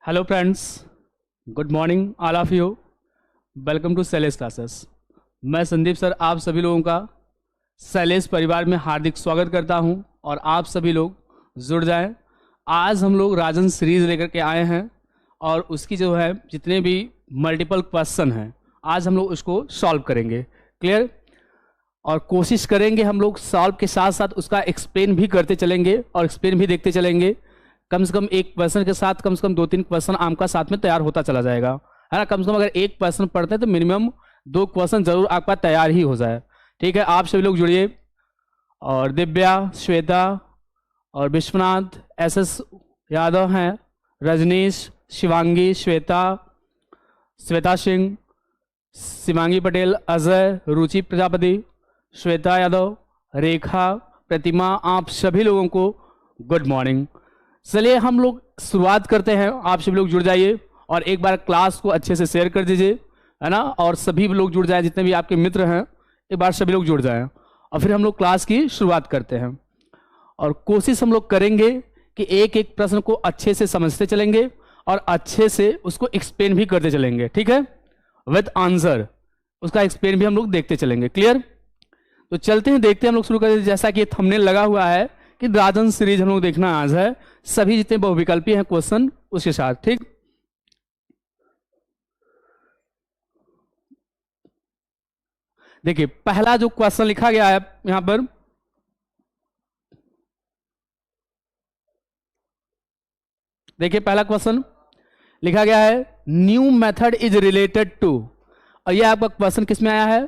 Hello friends, good morning all of you. Welcome to Shailesh classes. मैं Sandeep sir आप सभी लोगों का शैलेश परिवार में हार्दिक स्वागत करता हूं और आप सभी लोग जुड़ जाएं। आज हम लोग राजन सीरीज लेकर के आए हैं और उसकी जो है जितने भी मल्टीपल क्वेश्चन हैं आज हम लोग उसको सॉल्व करेंगे। क्लियर? और कोशिश करेंगे हम लोग सॉल्व के साथ साथ उसका एक्सप्लेन भी करते चलेंगे और एक्सप्लेन भी देखते चलेंगे। कम से कम एक क्वेश्चन के साथ कम से कम 2-3 क्वेश्चन आपका साथ में तैयार होता चला जाएगा, है ना। कम से कम अगर एक क्वेश्चन पढ़ते हैं तो मिनिमम 2 क्वेश्चन जरूर आपका तैयार ही हो जाए। ठीक है, आप सभी लोग जुड़िए। और दिव्या, श्वेता और विश्वनाथ, एसएस यादव हैं, रजनीश, शिवांगी, श्वेता, श्वेता सिंह, शिवांगी पटेल, अजय, रुचि प्रजापति, श्वेता यादव, रेखा, प्रतिमा, आप सभी लोगों को गुड मॉर्निंग। चलिए हम लोग शुरुआत करते हैं। आप सभी लोग जुड़ जाइए और एक बार क्लास को अच्छे से शेयर कर दीजिए, है ना। और सभी लोग जुड़ जाएं, जितने भी आपके मित्र हैं एक बार सभी लोग जुड़ जाएं और फिर हम लोग क्लास की शुरुआत करते हैं। और कोशिश हम लोग करेंगे कि एक एक प्रश्न को अच्छे से समझते चलेंगे और अच्छे से उसको एक्सप्लेन भी करते चलेंगे। ठीक है, विद आंसर उसका एक्सप्लेन भी हम लोग देखते चलेंगे। क्लियर? तो चलते हैं, देखते हैं हम लोग शुरू करते हैं। जैसा कि थंबनेल लगा हुआ है कि राजन सीरीज हम लोग देखना आज है, सभी जितने बहुविकल्पी हैं क्वेश्चन उसके साथ। ठीक, देखिए पहला जो क्वेश्चन लिखा गया है यहां पर, देखिए पहला क्वेश्चन लिखा गया है new method is related to, और यह आपका क्वेश्चन किस में आया है?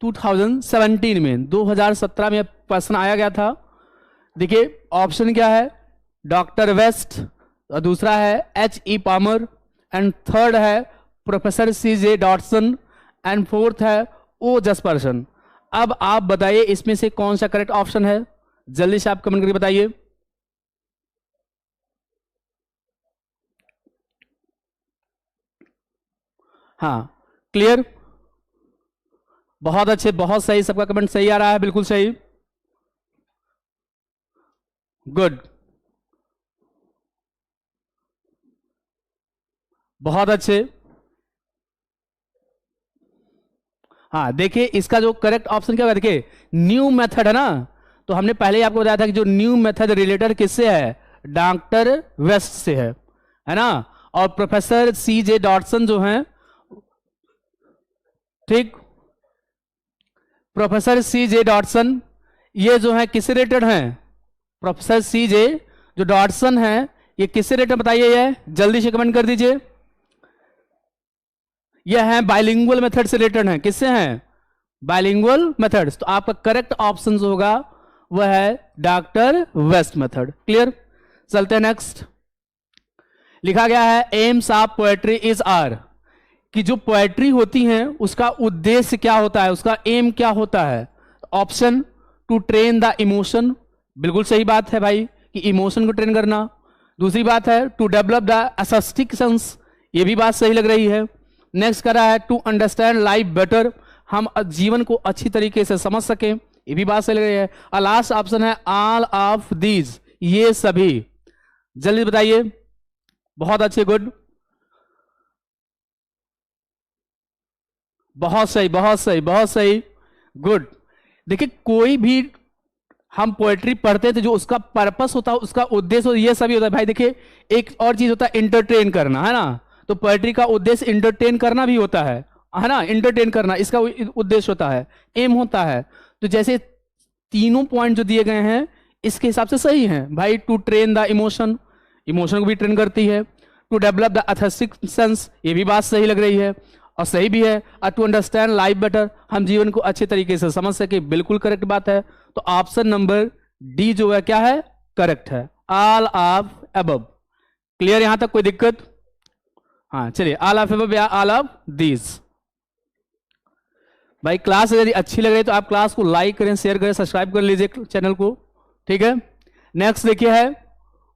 2017 में, 2017 में क्वेश्चन आया गया था। देखिए ऑप्शन क्या है? डॉक्टर वेस्ट, और दूसरा है H.E. पामर, एंड थर्ड है professor C.J. Dodson, and fourth है O. जसपर्सन। अब आप बताइए इसमें से कौन सा करेक्ट ऑप्शन है? जल्दी से आप कमेंट करके बताइए। हाँ, क्लियर, बहुत अच्छे, बहुत सही, सबका कमेंट सही आ रहा है, बिल्कुल सही, गुड, बहुत अच्छे। हाँ देखिए इसका जो करेक्ट ऑप्शन क्या होगा, देखिए न्यू मेथड है ना, तो हमने पहले ही आपको बताया था कि जो न्यू मेथड रिलेटेड किससे है? डॉक्टर वेस्ट से है ना। और प्रोफेसर C.J. डॉटसन जो हैं, ठीक, प्रोफेसर C.J. डॉटसन ये जो है किससे रिलेटेड हैं? Professor C.J. जो डॉटसन है ये किससे रिलेटेड बताइए, ये जल्दी से कमेंट कर दीजिए। यह है बाइलिंगुअल मेथड से रिलेटेड है। किससे हैं? Bilingual methods. तो आपका करेक्ट ऑप्शन जो होगा वह है डॉक्टर वेस्ट मेथड। क्लियर? चलते हैं नेक्स्ट। लिखा गया है aims of poetry is are, कि जो पोएट्री होती है उसका उद्देश्य क्या होता है, उसका एम क्या होता है? Option to train the emotion, बिल्कुल सही बात है भाई कि इमोशन को ट्रेन करना। दूसरी बात है to develop the aesthetic sense, ये भी बात सही लग रही है। नेक्स्ट कर रहा है टू अंडरस्टैंड लाइफ बेटर, हम जीवन को अच्छी तरीके से समझ सकें, ये भी बात सही लग रही है। और लास्ट ऑप्शन है ऑल ऑफ दीज, ये सभी। जल्दी बताइए, बहुत अच्छे, गुड, बहुत सही, बहुत सही, बहुत सही, गुड। देखिए कोई भी हम पोएट्री पढ़ते हैं तो जो उसका पर्पस होता है, उसका उद्देश्य होता है, ये सभी होता है भाई। देखिए एक और चीज होता है इंटरटेन करना, है ना, तो पोएट्री का उद्देश्य इंटरटेन करना भी होता है ना, इंटरटेन करना इसका उद्देश्य होता है, एम होता है। तो जैसे तीनों पॉइंट जो दिए गए हैं इसके हिसाब से सही हैं भाई। To train the emotion, emotion को भी ट्रेन करती है। To develop the aesthetic sense, ये भी बात सही लग रही है और सही भी है। और टू अंडरस्टैंड लाइफ बेटर, हम जीवन को अच्छे तरीके से समझ सके, बिल्कुल करेक्ट बात है। तो ऑप्शन नंबर डी जो है क्या है? करेक्ट है, ऑल ऑफ अबव। क्लियर यहां तक, कोई दिक्कत? हाँ चलिए, ऑल ऑफ अबव या ऑल ऑफ दीज। भाई क्लास यदि अच्छी लग रही है तो आप क्लास को लाइक करें, शेयर करें, सब्सक्राइब कर लीजिए चैनल को। ठीक है, नेक्स्ट देखिए है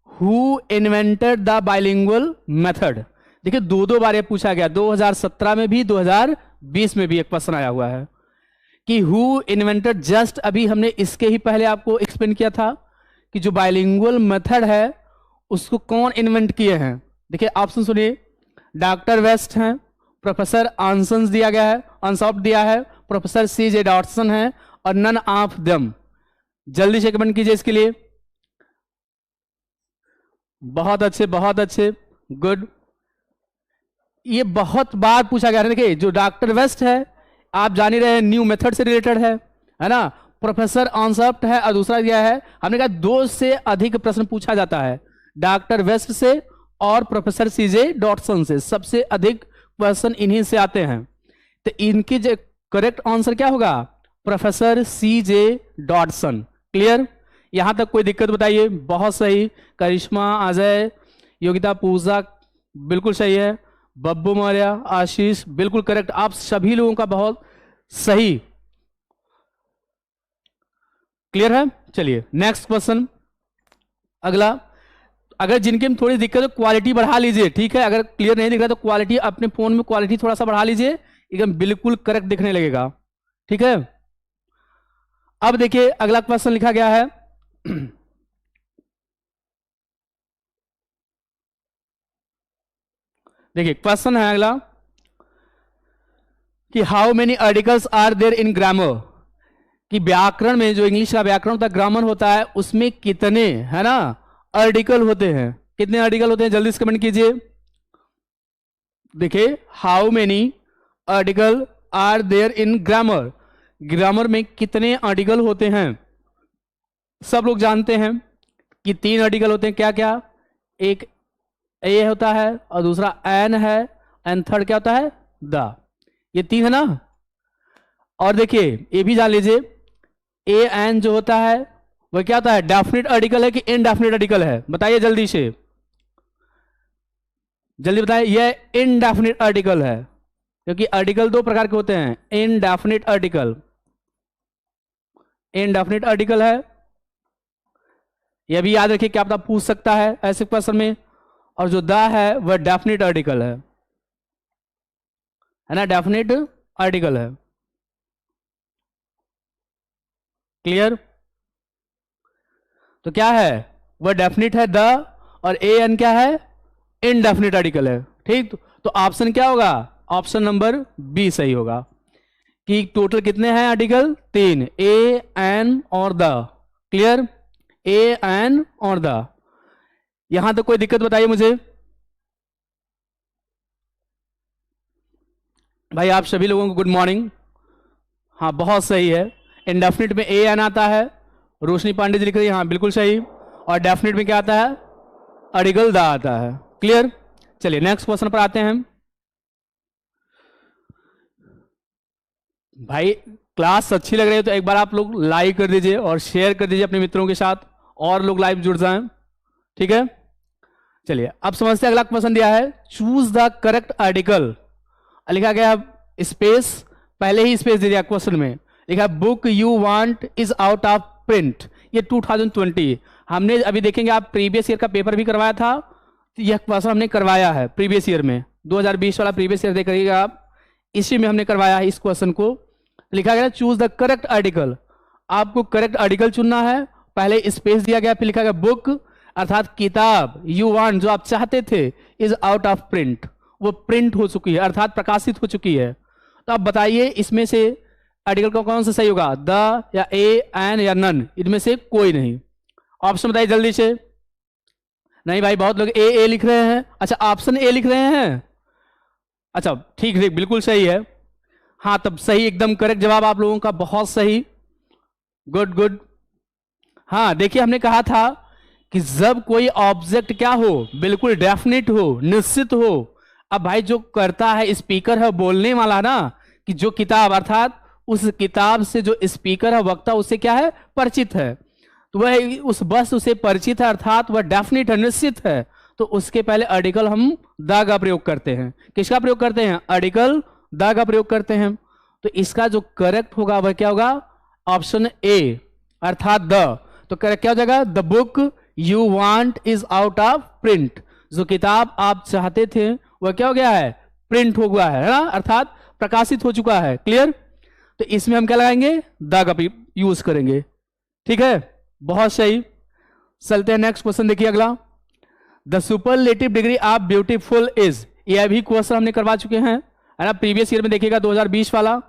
who invented the bilingual method. देखिए दो बार ये पूछा गया, 2017 में भी 2020 में भी एक क्वेश्चन आया हुआ है कि हु इन्वेंटेड। जस्ट अभी हमने इसके ही पहले आपको एक्सप्लेन किया था कि जो बाइलिंगुअल मेथड है उसको कौन इन्वेंट किए हैं? देखिए ऑप्शन सुनिए, डॉक्टर वेस्ट हैं, प्रोफेसर आंसन्स दिया गया है, अनसॉफ्ट दिया है, प्रोफेसर सी जे डॉटसन है, और नन ऑफ देम। जल्दी से कमेंट कीजिए इसके लिए। बहुत अच्छे, बहुत अच्छे, गुड। ये बहुत बार पूछा गया है। देखिए जो डॉक्टर वेस्ट है आप जान ही रहे हैं, न्यू मेथड से रिलेटेड है ना। प्रोफेसर ऑनसॉफ्ट है और दूसरा दिया है, हमने कहा 2 से अधिक प्रश्न पूछा जाता है, डॉक्टर वेस्ट से और प्रोफेसर सीजे डॉटसन से सबसे अधिक क्वेश्चन इन्हीं से आते हैं। तो इनकी जो करेक्ट आंसर क्या होगा, प्रोफेसर सीजे डॉटसन। क्लियर, यहां तक कोई दिक्कत बताइए। बहुत सही, करिश्मा, अजय, योगिता, पूजा बिल्कुल सही है, बब्बू मौर्य, आशीष बिल्कुल करेक्ट। आप सभी लोगों का बहुत सही। क्लियर है। चलिए नेक्स्ट क्वेश्चन, अगला। अगर जिनके में थोड़ी दिक्कत है क्वालिटी बढ़ा लीजिए, ठीक है। अगर क्लियर नहीं दिख रहा तो क्वालिटी अपने फोन में क्वालिटी थोड़ा सा बढ़ा लीजिए, एकदम बिल्कुल करेक्ट दिखने लगेगा, ठीक है। अब देखिए अगला क्वेश्चन लिखा गया है देखिए क्वेश्चन है अगला कि how many articles are there in grammar, कि व्याकरण में जो इंग्लिश का व्याकरण होता है, ग्रामर होता है, उसमें कितने, है ना, आर्टिकल होते हैं। कितने आर्टिकल होते हैं, जल्दी से कमेंट कीजिए। देखिए how many article are there in grammar, grammar में कितने आर्टिकल होते हैं। सब लोग जानते हैं कि 3 आर्टिकल होते हैं, क्या क्या, एक ए होता है और दूसरा एन है, एंड थर्ड क्या होता है, द। ये 3 है ना। और देखिए ये भी जान लीजिए, ए एन जो होता है वह क्या होता है, डेफिनेट आर्टिकल है कि इनडेफिनेट आर्टिकल है, बताइए जल्दी से, जल्दी बताइए। यह इनडेफिनेट आर्टिकल है, क्योंकि आर्टिकल 2 प्रकार के होते हैं, इनडेफिनेट आर्टिकल, इनडेफिनेट आर्टिकल है। यह भी याद रखिए, क्या पता पूछ सकता है ऐसे क्वेश्चन में। और जो द है वह डेफिनेट आर्टिकल है ना, डेफिनेट आर्टिकल है। क्लियर, तो क्या है, वह डेफिनेट है द, और ए एन क्या है, इनडेफिनेट आर्टिकल है, ठीक। तो ऑप्शन क्या होगा, ऑप्शन नंबर बी सही होगा, कि टोटल कितने हैं आर्टिकल, 3, ए एन और द। क्लियर, ए एन और द। यहां तक कोई दिक्कत बताइए मुझे। भाई आप सभी लोगों को गुड मॉर्निंग। हाँ बहुत सही है, इनडेफिनेट में ए एन आता है, रोशनी पांडे जी लिख रही है, हाँ बिल्कुल सही। और डेफिनेट में क्या आता है, आर्टिकल द आता है। क्लियर, चलिए नेक्स्ट क्वेश्चन पर आते हैं। भाई क्लास अच्छी लग रही है तो एक बार आप लोग लाइक कर दीजिए और शेयर कर दीजिए अपने मित्रों के साथ, और लोग लाइव जुड़ जाएं, ठीक है। चलिए अब समझते हैं, अगला क्वेश्चन दिया है, चूज द करेक्ट आर्टिकल। लिखा गया स्पेस, पहले ही स्पेस दे दिया क्वेश्चन में, लिखा book you want is out of print. ये 2020 हमने अभी देखेंगे, आप प्रीवियस ईयर का पेपर भी करवाया था, यह क्वेश्चन हमने करवाया है प्रीवियस ईयर में, 2020 वाला प्रीवियस ईयर देखिएगा आप, इसी में हमने करवाया है इस क्वेश्चन को। लिखा गया चूज द करेक्ट आर्टिकल, आपको करेक्ट आर्टिकल चुनना है। पहले स्पेस दिया गया, फिर लिखा गया बुक अर्थात किताब, यू वांट जो आप चाहते थे, इज आउट ऑफ प्रिंट, वो प्रिंट हो चुकी है अर्थात प्रकाशित हो चुकी है। तो आप बताइए इसमें से आर्टिकल का कौन सा सही होगा, द या ए एन या नन, इनमें से कोई नहीं। ऑप्शन बताइए जल्दी से। नहीं भाई बहुत लोग ए लिख रहे हैं, अच्छा ऑप्शन ए लिख रहे हैं, अच्छा ठीक ठीक बिल्कुल सही है। हाँ तब सही, एकदम करेक्ट जवाब आप लोगों का, बहुत सही, गुड गुड। हाँ देखिए हमने कहा था कि जब कोई ऑब्जेक्ट क्या हो, बिल्कुल डेफिनेट हो, निश्चित हो। अब भाई जो करता है स्पीकर है, बोलने वाला ना, कि जो किताब अर्थात उस किताब से जो स्पीकर है, वक्ता, उससे क्या है, परिचित है, तो वह उस बस उसे परिचित है अर्थात वह डेफिनेट है, निश्चित है, तो उसके पहले आर्टिकल हम द का प्रयोग करते हैं। किसका प्रयोग करते हैं, आर्टिकल द का प्रयोग करते हैं। तो इसका जो करेक्ट होगा वह क्या होगा, ऑप्शन ए अर्थात द। तो करेक्ट क्या हो जाएगा, the book you want is out of print, जो किताब आप चाहते थे वह क्या हो गया है, प्रिंट हो गया है ना, अर्थात प्रकाशित हो चुका है। क्लियर, तो इसमें हम क्या लगाएंगे, द का यूज करेंगे, ठीक है, बहुत सही। चलते हैं नेक्स्ट क्वेश्चन, देखिए अगला, the superlative degree of beautiful is, ये अभी क्वेश्चन हमने करवा चुके हैं, है ना। प्रीवियस ईयर में देखिएगा 2020 वाला,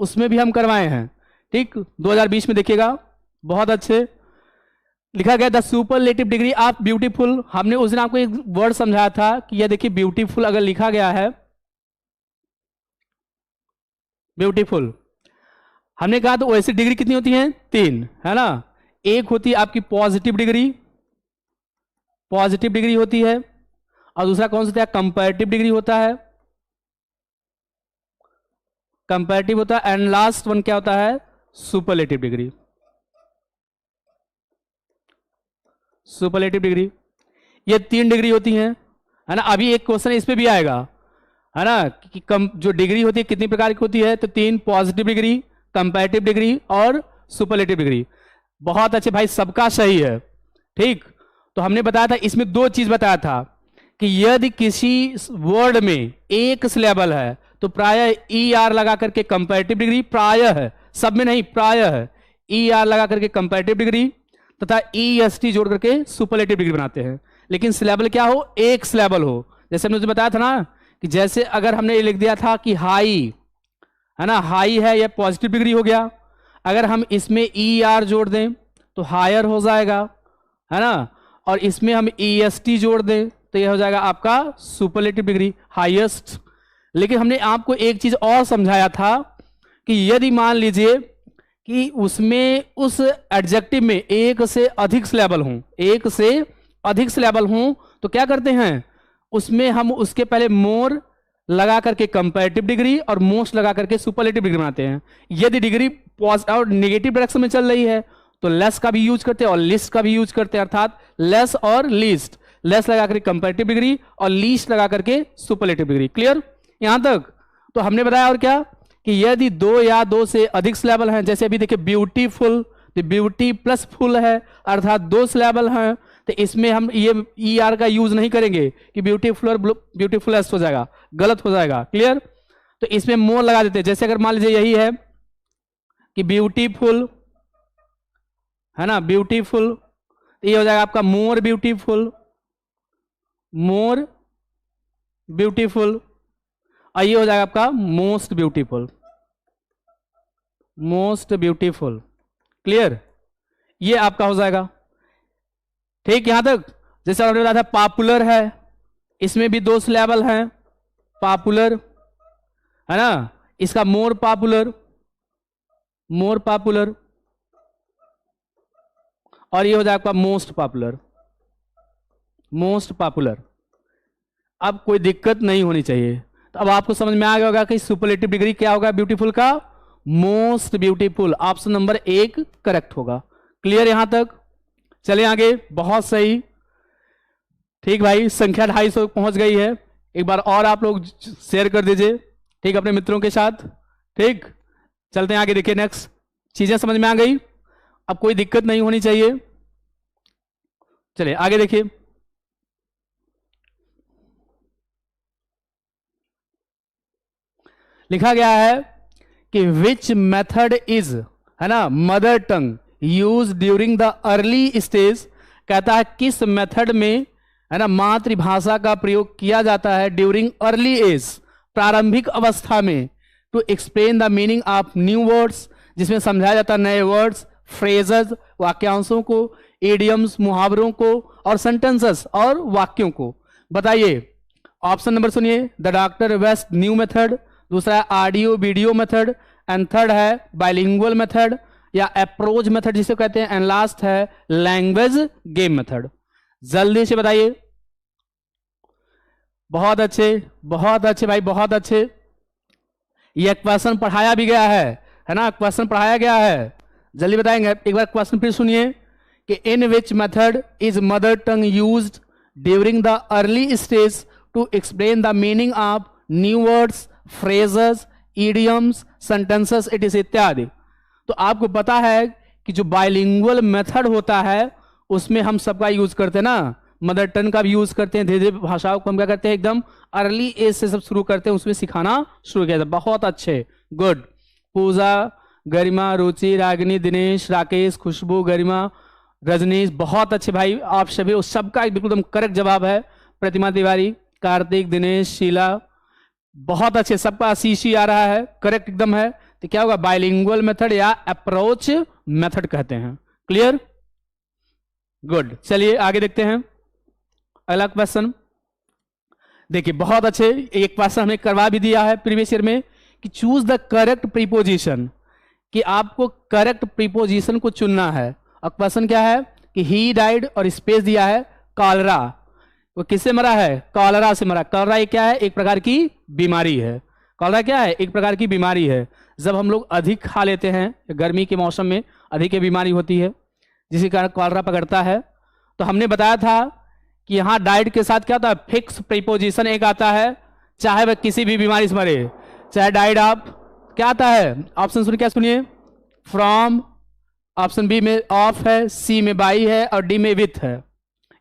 उसमें भी हम करवाए हैं, ठीक। 2020 में देखिएगा, बहुत अच्छे लिखा गया the superlative degree of beautiful. हमने उस दिन आपको एक वर्ड समझाया था कि यह देखिए ब्यूटीफुल अगर लिखा गया है, ब्यूटीफुल, हमने कहा तो वैसी डिग्री कितनी होती है? 3, है ना। एक होती है आपकी पॉजिटिव डिग्री, पॉजिटिव डिग्री होती है, और दूसरा कौन सा होता है? कंपैरेटिव डिग्री होता है, कंपैरेटिव होता है, एंड लास्ट वन क्या होता है? Superlative degree, superlative degree. ये 3 डिग्री होती हैं, है ना। अभी एक क्वेश्चन इस पे भी आएगा, है ना, कि जो डिग्री होती है कितनी प्रकार की होती है? तो 3, पॉजिटिव डिग्री, कंपैरेटिव डिग्री और सुपरलेटिव डिग्री। बहुत अच्छे भाई, सबका सही है, ठीक। तो हमने बताया था, इसमें 2 चीज बताया था कि यदि किसी वर्ड में एक सिलेबल है तो प्रायः ER लगा करके कंपैरेटिव डिग्री, प्रायः है, सब में नहीं, प्रायः है, ER लगा करके कंपैरेटिव डिग्री तथा EST जोड़ करके सुपरलेटिव डिग्री बनाते हैं। लेकिन सिलेबल क्या हो? एक सिलेबल हो। जैसे हमने बताया था ना कि जैसे अगर हमने ये लिख दिया था कि हाई, है ना, हाई है, यह पॉजिटिव डिग्री हो गया। अगर हम इसमें ER जोड़ दें तो हायर हो जाएगा, है ना, और इसमें हम EST जोड़ दें तो यह हो जाएगा आपका सुपरलेटिव डिग्री, हाईएस्ट। लेकिन हमने आपको एक चीज और समझाया था कि यदि मान लीजिए कि उसमें उस एडजेक्टिव में एक से अधिक सिलेबल हों, एक से अधिक सिलेबल हों, तो क्या करते हैं? उसमें हम उसके पहले मोर लगा करके कंपैरेटिव डिग्री और मोस्ट लगा करके सुपरलेटिव डिग्री बनाते हैं। यदि डिग्री और नेगेटिव डायरेक्शन में चल रही है तो लेस का भी यूज करते हैं और लिस्ट का भी यूज करते हैं, अर्थात लेस और लीस्ट, लेस लगा करके कंपैरेटिव डिग्री और लीस्ट लगा करके सुपरलेटिव डिग्री। क्लियर यहां तक? तो हमने बताया और क्या कि यदि 2 या 2 से अधिक सिलेबल हैं, जैसे अभी देखिए ब्यूटीफुल, तो ब्यूटी प्लस फुल है, अर्थात 2 सिलेबल हैं, तो इसमें हम ये ER का यूज नहीं करेंगे कि ब्यूटीफुल और ब्यूटीफुलेस्ट हो जाएगा, गलत हो जाएगा। क्लियर? तो इसमें मोर लगा देते हैं। जैसे अगर मान लीजिए यही है कि ब्यूटीफुल, है ना, ब्यूटीफुल, तो ये हो जाएगा आपका मोर ब्यूटीफुल, मोर ब्यूटीफुल, और ये हो जाएगा आपका most beautiful, most beautiful. Clear? ये आपका हो जाएगा, ठीक। यहां तक? जैसे हमने बताया था पॉपुलर है, इसमें भी 2 सिलेबल हैं, पॉपुलर, है ना, इसका मोर पॉपुलर, मोर पॉपुलर, और ये हो जाएगा आपका मोस्ट पॉपुलर, मोस्ट पॉपुलर। अब कोई दिक्कत नहीं होनी चाहिए। तो अब आपको समझ में आ गया होगा कि सुपरलेटिव डिग्री क्या होगा ब्यूटीफुल का? Most beautiful. Option number 1 correct होगा। क्लियर यहां तक? चलिए आगे। बहुत सही, ठीक भाई, संख्या 250 पहुंच गई है। एक बार और आप लोग शेयर कर दीजिए, ठीक, अपने मित्रों के साथ, ठीक। चलते हैं आगे। देखिए नेक्स्ट, चीजें समझ में आ गई, अब कोई दिक्कत नहीं होनी चाहिए। चलिए आगे देखिए। लिखा गया है कि विच मेथड इज, है ना, mother tongue use during the early stage. कहता है किस मेथड में, है ना, मातृभाषा का प्रयोग किया जाता है ड्यूरिंग अर्ली एज, प्रारंभिक अवस्था में, to explain the meaning of new words, जिसमें समझाया जाता है नए वर्ड्स, फ्रेजेस, वाक्यांशों को, इडियम्स, मुहावरों को, और सेंटेंसेस और वाक्यों को। बताइए। ऑप्शन नंबर सुनिए, the doctor West new method, दूसरा है audio video method, and third है बाइलिंगुअल मेथड या अप्रोच मेथड जिसे कहते हैं, एंड लास्ट है लैंग्वेज गेम मेथड। जल्दी से बताइए। बहुत अच्छे, बहुत अच्छे भाई, बहुत अच्छे। यह क्वेश्चन पढ़ाया भी गया है ना, क्वेश्चन पढ़ाया गया है। जल्दी बताएंगे। एक बार क्वेश्चन फिर सुनिए कि in which method is mother tongue used during the early stage to explain the meaning of new words, phrases, idioms, sentences, it is इत्यादि। तो आपको पता है कि जो बाइलिंगुअल मेथड होता है उसमें हम सबका यूज करते हैं ना, मदर टंग का भी यूज करते हैं। धीरे धीरे भाषाओं को हम क्या करते हैं, एकदम अर्ली एज से सब शुरू करते हैं, उसमें सिखाना शुरू किया था। बहुत अच्छे, गुड। पूजा, गरिमा, रुचि, रागिनी, दिनेश, राकेश, खुशबू, गरिमा, रजनीश, बहुत अच्छे भाई आप सभी, उस सबका बिल्कुल एकदम करेक्ट जवाब है। प्रतिमा तिवारी, कार्तिक, दिनेश, शीला, बहुत अच्छे, सबका आशीष ही आ रहा है, करेक्ट एकदम है। तो क्या होगा, बाइलिंगुअल मेथड या अप्रोच मेथड कहते हैं। Clear, good. चलिए आगे देखते हैं अगला क्वेश्चन। देखिए बहुत अच्छे, एक क्वेश्चन हमने करवा भी दिया है प्रीवियस ईयर में कि चूज द करेक्ट प्रीपोजिशन, कि आपको करेक्ट प्रीपोजिशन को चुनना है। और क्वेश्चन क्या है कि ही डाइड और स्पेस दिया है कॉलरा, वो किससे मरा है, कॉलरा से मरा। कॉलरा ये क्या है, एक प्रकार की बीमारी है। कॉलरा क्या है, एक प्रकार की बीमारी है। जब हम लोग अधिक खा लेते हैं, गर्मी के मौसम में अधिक ये बीमारी होती है जिसके कारण कॉलरा पकड़ता है। तो हमने बताया था कि यहाँ डाइड के साथ क्या होता है, फिक्स प्रीपोजिशन एक आता है, चाहे वह किसी भी बीमारी से मरे, चाहे डाइड आप क्या आता है, ऑप्शन सुनिए, क्या सुनिए, फ्रॉम, ऑप्शन बी में ऑफ है, सी में बाई है और डी में विथ है।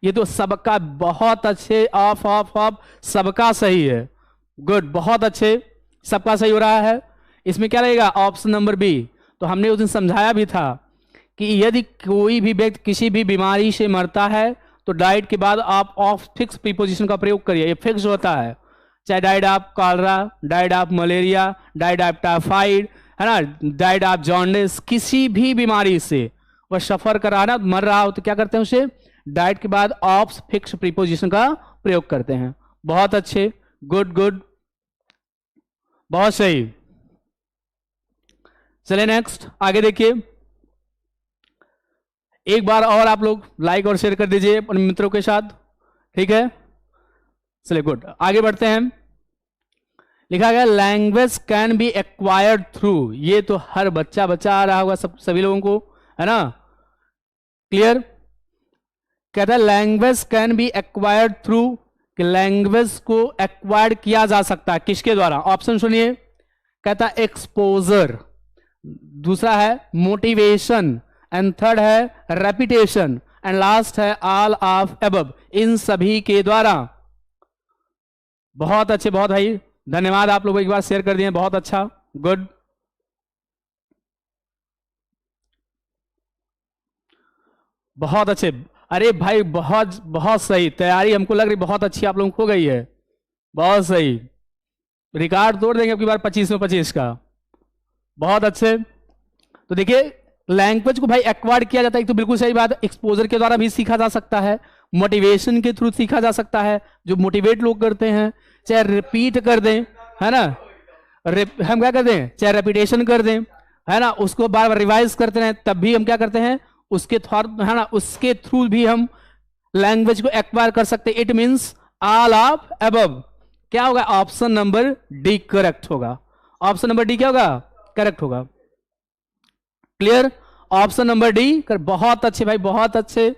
ये तो सबका बहुत अच्छे, ऑफ ऑफ ऑफ सबका सही है, गुड, बहुत अच्छे, सबका सही हो रहा है। इसमें क्या रहेगा, ऑप्शन नंबर बी। तो हमने उस दिन समझाया भी था कि यदि कोई भी व्यक्ति किसी भी बीमारी से मरता है तो डाइड के बाद आप ऑफ फिक्स प्रीपोजिशन का प्रयोग करिए, ये फिक्स होता है। चाहे डाइड आप कॉलरा, डाइड आप मलेरिया, डाइड आप टाइफाइड, है ना, डाइड आप जॉन्डिस, किसी भी बीमारी से वह सफर कर रहा है ना, मर रहा हो, तो क्या करते हैं उसे डाइड के बाद ऑफ फिक्स प्रीपोजिशन का प्रयोग करते हैं। बहुत अच्छे, गुड गुड, बहुत सही। चलिए नेक्स्ट आगे देखिए, एक बार और आप लोग लाइक और शेयर कर दीजिए अपने मित्रों के साथ, ठीक है। चलिए गुड, आगे बढ़ते हैं। लिखा गया language can be acquired through, ये तो हर बच्चा आ रहा होगा, सभी लोगों को, है ना, क्लियर। कहता है language can be acquired through, कि लैंग्वेज को एक्वायर्ड किया जा सकता है किसके द्वारा, ऑप्शन सुनिए। कहता है एक्सपोजर, दूसरा है मोटिवेशन, एंड थर्ड है रेपिटेशन, एंड लास्ट है ऑल ऑफ अबव, इन सभी के द्वारा। बहुत अच्छे, बहुत भाई धन्यवाद, आप लोग एक बार शेयर कर दिए, बहुत अच्छा, गुड। बहुत अच्छे, अरे भाई बहुत बहुत सही, तैयारी हमको लग रही बहुत अच्छी आप लोगों को हो गई है, बहुत सही, रिकॉर्ड तोड़ देंगे आपकी बार 25 में 25 का, बहुत अच्छे। तो देखिए लैंग्वेज को भाई एक्वायर्ड किया जाता है, तो बिल्कुल सही बात है, एक्सपोजर के द्वारा भी सीखा जा सकता है, मोटिवेशन के थ्रू सीखा जा सकता है, जो मोटिवेट लोग करते हैं, चाहे रिपीट कर दें, है ना, हम क्या कर दें, चाहे रेपिटेशन कर दें, है ना, उसको बार बार रिवाइज करते हैं, तब भी हम क्या करते हैं, उसके थ्रू, है ना, उसके थ्रू भी हम लैंग्वेज को एक्वायर कर सकते हैं। It means all of above, क्या होगा, ऑप्शन नंबर डी करेक्ट होगा, ऑप्शन नंबर डी क्या होगा, करेक्ट होगा। क्लियर, ऑप्शन नंबर डी कर, बहुत अच्छे भाई, बहुत अच्छे,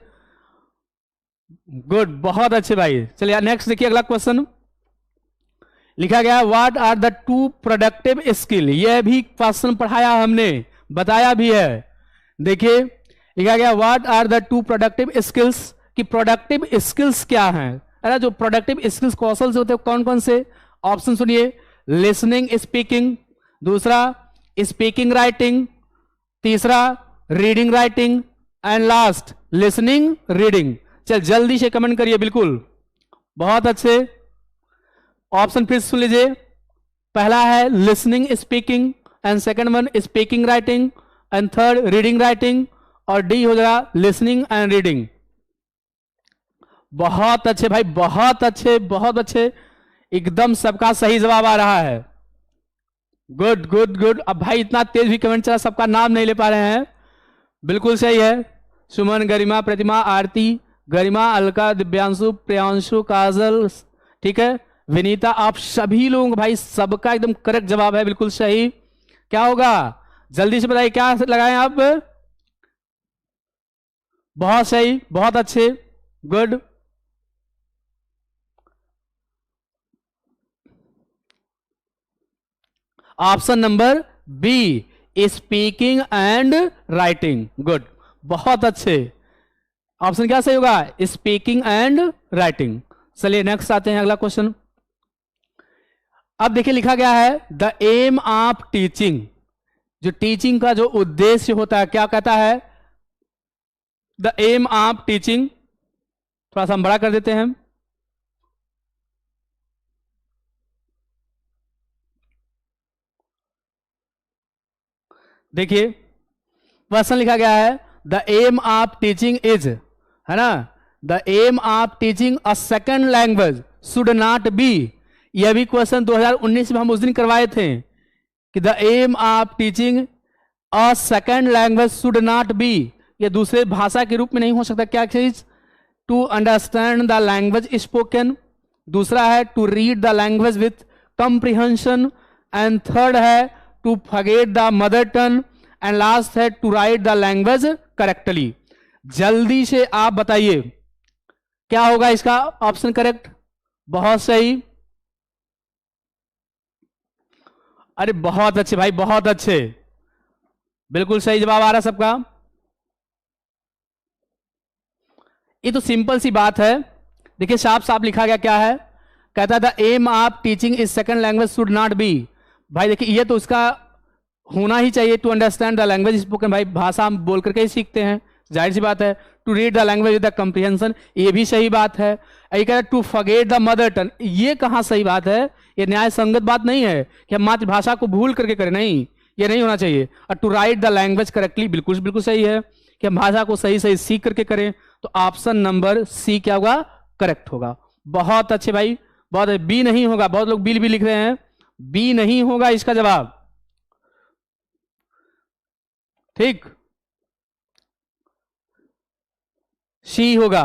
गुड, बहुत अच्छे भाई। चलिए नेक्स्ट देखिए अगला क्वेश्चन, लिखा गया what are the two productive skill, यह भी क्वेश्चन पढ़ाया हमने, बताया भी है। देखिए लिखा गया what are the two productive skills, कि प्रोडक्टिव स्किल्स क्या हैं, अरे जो प्रोडक्टिव स्किल्स कौशल से होते हैं कौन कौन से, ऑप्शन सुनिए, लिसनिंग स्पीकिंग, दूसरा स्पीकिंग राइटिंग, तीसरा reading writing, and last listening reading. चल जल्दी से कमेंट करिए, बिल्कुल बहुत अच्छे, ऑप्शन फिर सुन लीजिए, पहला है listening speaking, and second one speaking writing, and third reading writing, और डी हो जाएगा लिसनिंग एंड रीडिंग। बहुत अच्छे भाई, बहुत अच्छे, बहुत अच्छे, एकदम सबका सही जवाब आ रहा है, गुड गुड गुड। अब भाई इतना तेज भी कमेंट चला, सबका नाम नहीं ले पा रहे हैं, बिल्कुल सही है। सुमन, गरिमा, प्रतिमा, आरती, गरिमा, अलका, दिव्यांशु, प्रियांशु, काजल, ठीक है, विनीता, आप सभी लोग भाई सबका एकदम करेक्ट जवाब है, बिल्कुल सही। क्या होगा, जल्दी से बताइए, क्या लगाएं आप, बहुत सही, बहुत अच्छे, good. Option number B, speaking and writing, good, बहुत अच्छे, ऑप्शन क्या सही होगा, स्पीकिंग एंड राइटिंग। चलिए नेक्स्ट आते हैं अगला क्वेश्चन। अब देखिए लिखा गया है द एम ऑफ टीचिंग, जो टीचिंग का जो उद्देश्य होता है, क्या कहता है, द एम ऑफ टीचिंग, थोड़ा सा हम बड़ा कर देते हैं, देखिए क्वेश्चन लिखा गया है the aim of teaching is, है ना, the aim of teaching a second language should not be, यह भी क्वेश्चन 2019 में हम उस दिन करवाए थे कि the aim of teaching a second language should not be, यह दूसरे भाषा के रूप में नहीं हो सकता, क्या चीज, to understand the language spoken, दूसरा है to read the language with comprehension, and third है to forget the mother tongue, and last है to write the language correctly. जल्दी से आप बताइए क्या होगा इसका ऑप्शन करेक्ट। बहुत सही, अरे बहुत अच्छे भाई, बहुत अच्छे, बिल्कुल सही जवाब आ रहा सबका। ये तो सिंपल सी बात है, देखिए साफ साफ लिखा गया क्या है, कहता the aim of teaching is second language should not be, भाई देखिए ये तो उसका होना ही चाहिए, to understand the language spoken, भाई भाषा हम बोल करके ही सीखते हैं, जाहिर सी बात है। To read the language with the comprehension, ये भी सही बात है। ये कह रहा है to forget the mother tongue, ये कहाँ सही बात है, ये न्याय संगत बात नहीं है कि हम मातृभाषा को भूल करके करें, नहीं, ये नहीं होना चाहिए। और to write the language correctly, बिल्कुल बिल्कुल सही है कि हम भाषा को सही सही सीख करके करें, तो ऑप्शन नंबर सी क्या होगा, करेक्ट होगा। बहुत अच्छे भाई, बहुत, बी नहीं होगा, बहुत लोग बी भी लिख रहे हैं, बी नहीं होगा इसका जवाब, ठीक, सी होगा।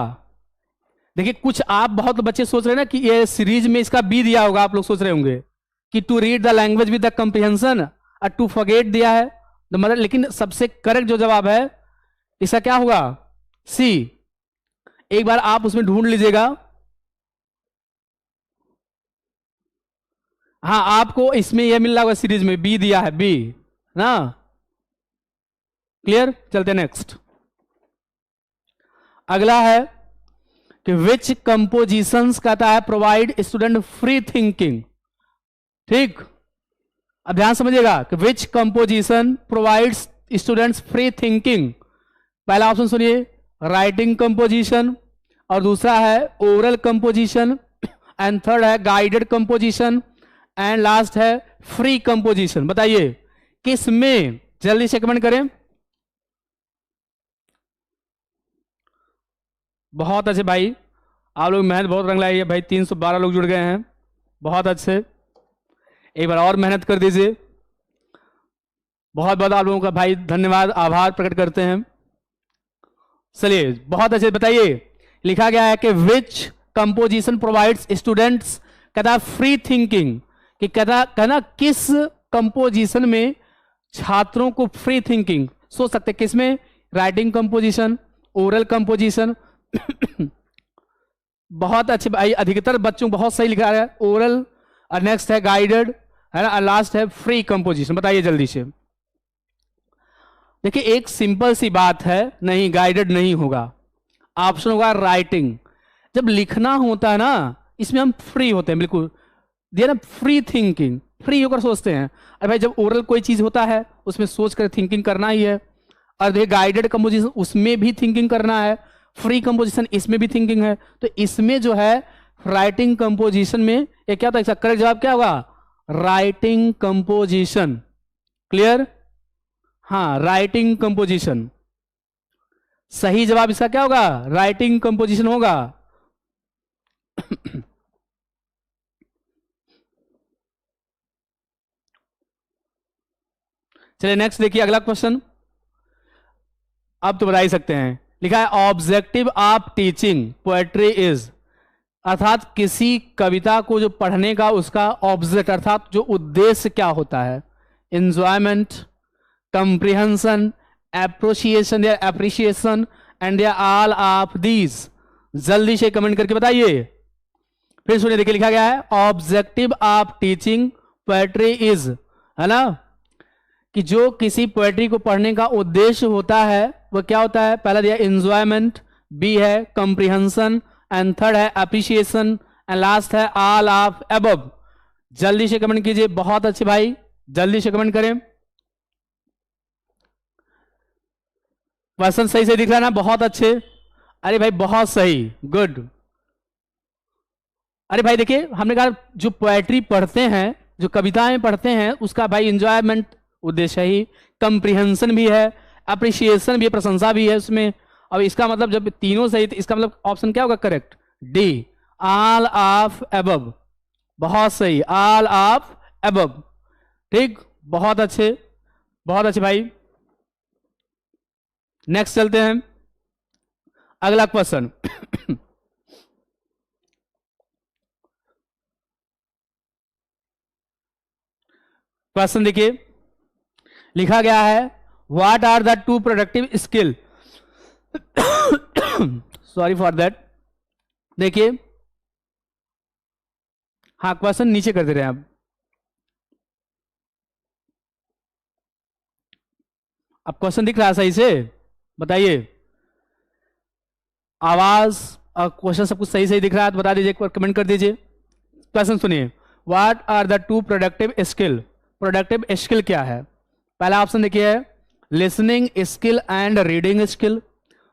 देखिए कुछ आप बहुत बच्चे सोच रहे हैं ना कि ये सीरीज में इसका बी दिया होगा, आप लोग सोच रहे होंगे कि to read the language with the comprehension और टू फॉरगेट दिया है तो मतलब, लेकिन सबसे करेक्ट जो जवाब है इसका क्या होगा, सी। एक बार आप उसमें ढूंढ लीजिएगा, हाँ आपको इसमें यह मिल रहा होगा, सीरीज में बी दिया है, बी ना, क्लियर। चलते नेक्स्ट, अगला है कि विच कंपोजिशंस कहता है प्रोवाइड स्टूडेंट फ्री थिंकिंग, ठीक, अब ध्यान समझिएगा कि which composition provides students free thinking. पहला ऑप्शन सुनिए, राइटिंग कंपोजिशन, और दूसरा है ओरल कंपोजिशन, एंड थर्ड है गाइडेड कंपोजिशन, एंड लास्ट है फ्री कंपोजिशन। बताइए किस में, जल्दी से कमेंट करें। बहुत अच्छे भाई, आप लोग मेहनत बहुत रंग लाई है भाई, 312 लोग जुड़ गए हैं, बहुत अच्छे, एक बार और मेहनत कर दीजिए। बहुत बहुत आप लोगों का भाई धन्यवाद, आभार प्रकट करते हैं। चलिए बहुत अच्छे, बताइए लिखा गया है कि विच कंपोजिशन प्रोवाइड्स स्टूडेंट्स, कहता फ्री थिंकिंग, कि कहना किस कंपोजिशन में छात्रों को फ्री थिंकिंग सोच सकते, किसमें, राइटिंग कंपोजिशन, ओरल कंपोजिशन बहुत अच्छे भाई, अधिकतर बच्चों बहुत सही लिखा है, ओरल, और नेक्स्ट है गाइडेड, है ना, लास्ट है फ्री कंपोजिशन। बताइए जल्दी से। देखिए एक सिंपल सी बात है, नहीं गाइडेड नहीं होगा, ऑप्शन होगा राइटिंग। जब लिखना होता है ना, इसमें हम फ्री होते हैं, बिल्कुल दिया ना, फ्री थिंकिंग, फ्री होकर सोचते हैं। अरे भाई जब ओरल कोई चीज होता है उसमें सोच कर थिंकिंग करना ही है, और देखिए गाइडेड कंपोजिशन उसमें भी थिंकिंग करना है, फ्री कंपोजिशन इसमें भी थिंकिंग है, तो इसमें जो है राइटिंग कंपोजिशन में ये क्या होता है, इसका करेक्ट जवाब क्या होगा, राइटिंग कंपोजिशन, क्लियर, हाँ राइटिंग कंपोजिशन, सही जवाब इसका क्या होगा, राइटिंग कंपोजिशन होगा। चलिए नेक्स्ट देखिए अगला क्वेश्चन, अब तो बता ही सकते हैं, लिखा है objective of teaching poetry is, अर्थात किसी कविता को जो पढ़ने का उसका ऑब्जेक्ट अर्थात जो उद्देश्य क्या होता है, एंजॉयमेंट, कंप्रिहेंशन, एप्रोसिएशन या एप्रिसिएशन, एंड या ऑल ऑफ दीज। जल्दी से कमेंट करके बताइए। फिर सुनिए, देखिए लिखा गया है objective of teaching poetry is, है ना, कि जो किसी पोएट्री को पढ़ने का उद्देश्य होता है वो क्या होता है, पहला दिया एंजॉयमेंट, बी है कंप्रिहेंशन, एंड थर्ड है एप्रिसिएशन, एंड लास्ट है ऑल ऑफ अबव। जल्दी से कमेंट कीजिए, बहुत अच्छे भाई, जल्दी से कमेंट करें। क्वेश्चन सही से दिख रहा है ना, बहुत अच्छे। अरे भाई बहुत सही, गुड। अरे भाई देखिए, हमने कहा जो पोएट्री पढ़ते हैं, जो कविताएं पढ़ते हैं, उसका भाई इंजॉयमेंट उद्देश्य ही, कंप्रिहेंशन भी है, अप्रिशिएशन भी है, प्रशंसा भी है उसमें। अब इसका मतलब जब तीनों सही, तो इसका मतलब ऑप्शन क्या होगा correct? D, all of above. बहुत सही, ऑल ऑफ एबव। ठीक, बहुत अच्छे, बहुत अच्छे भाई। नेक्स्ट चलते हैं, अगला क्वेश्चन। क्वेश्चन देखिए, लिखा गया है what are the two productive skill. Sorry for that. देखिए, हाँ क्वेश्चन नीचे कर दे रहे हैं आप। अब क्वेश्चन दिख रहा है सही से? बताइए, आवाज और क्वेश्चन सब कुछ सही सही दिख रहा है तो बता दीजिए, एक बार कमेंट कर दीजिए। क्वेश्चन सुनिए, what are the two productive skill. Productive skill क्या है? पहला ऑप्शन देखिए है listening skill and reading skill,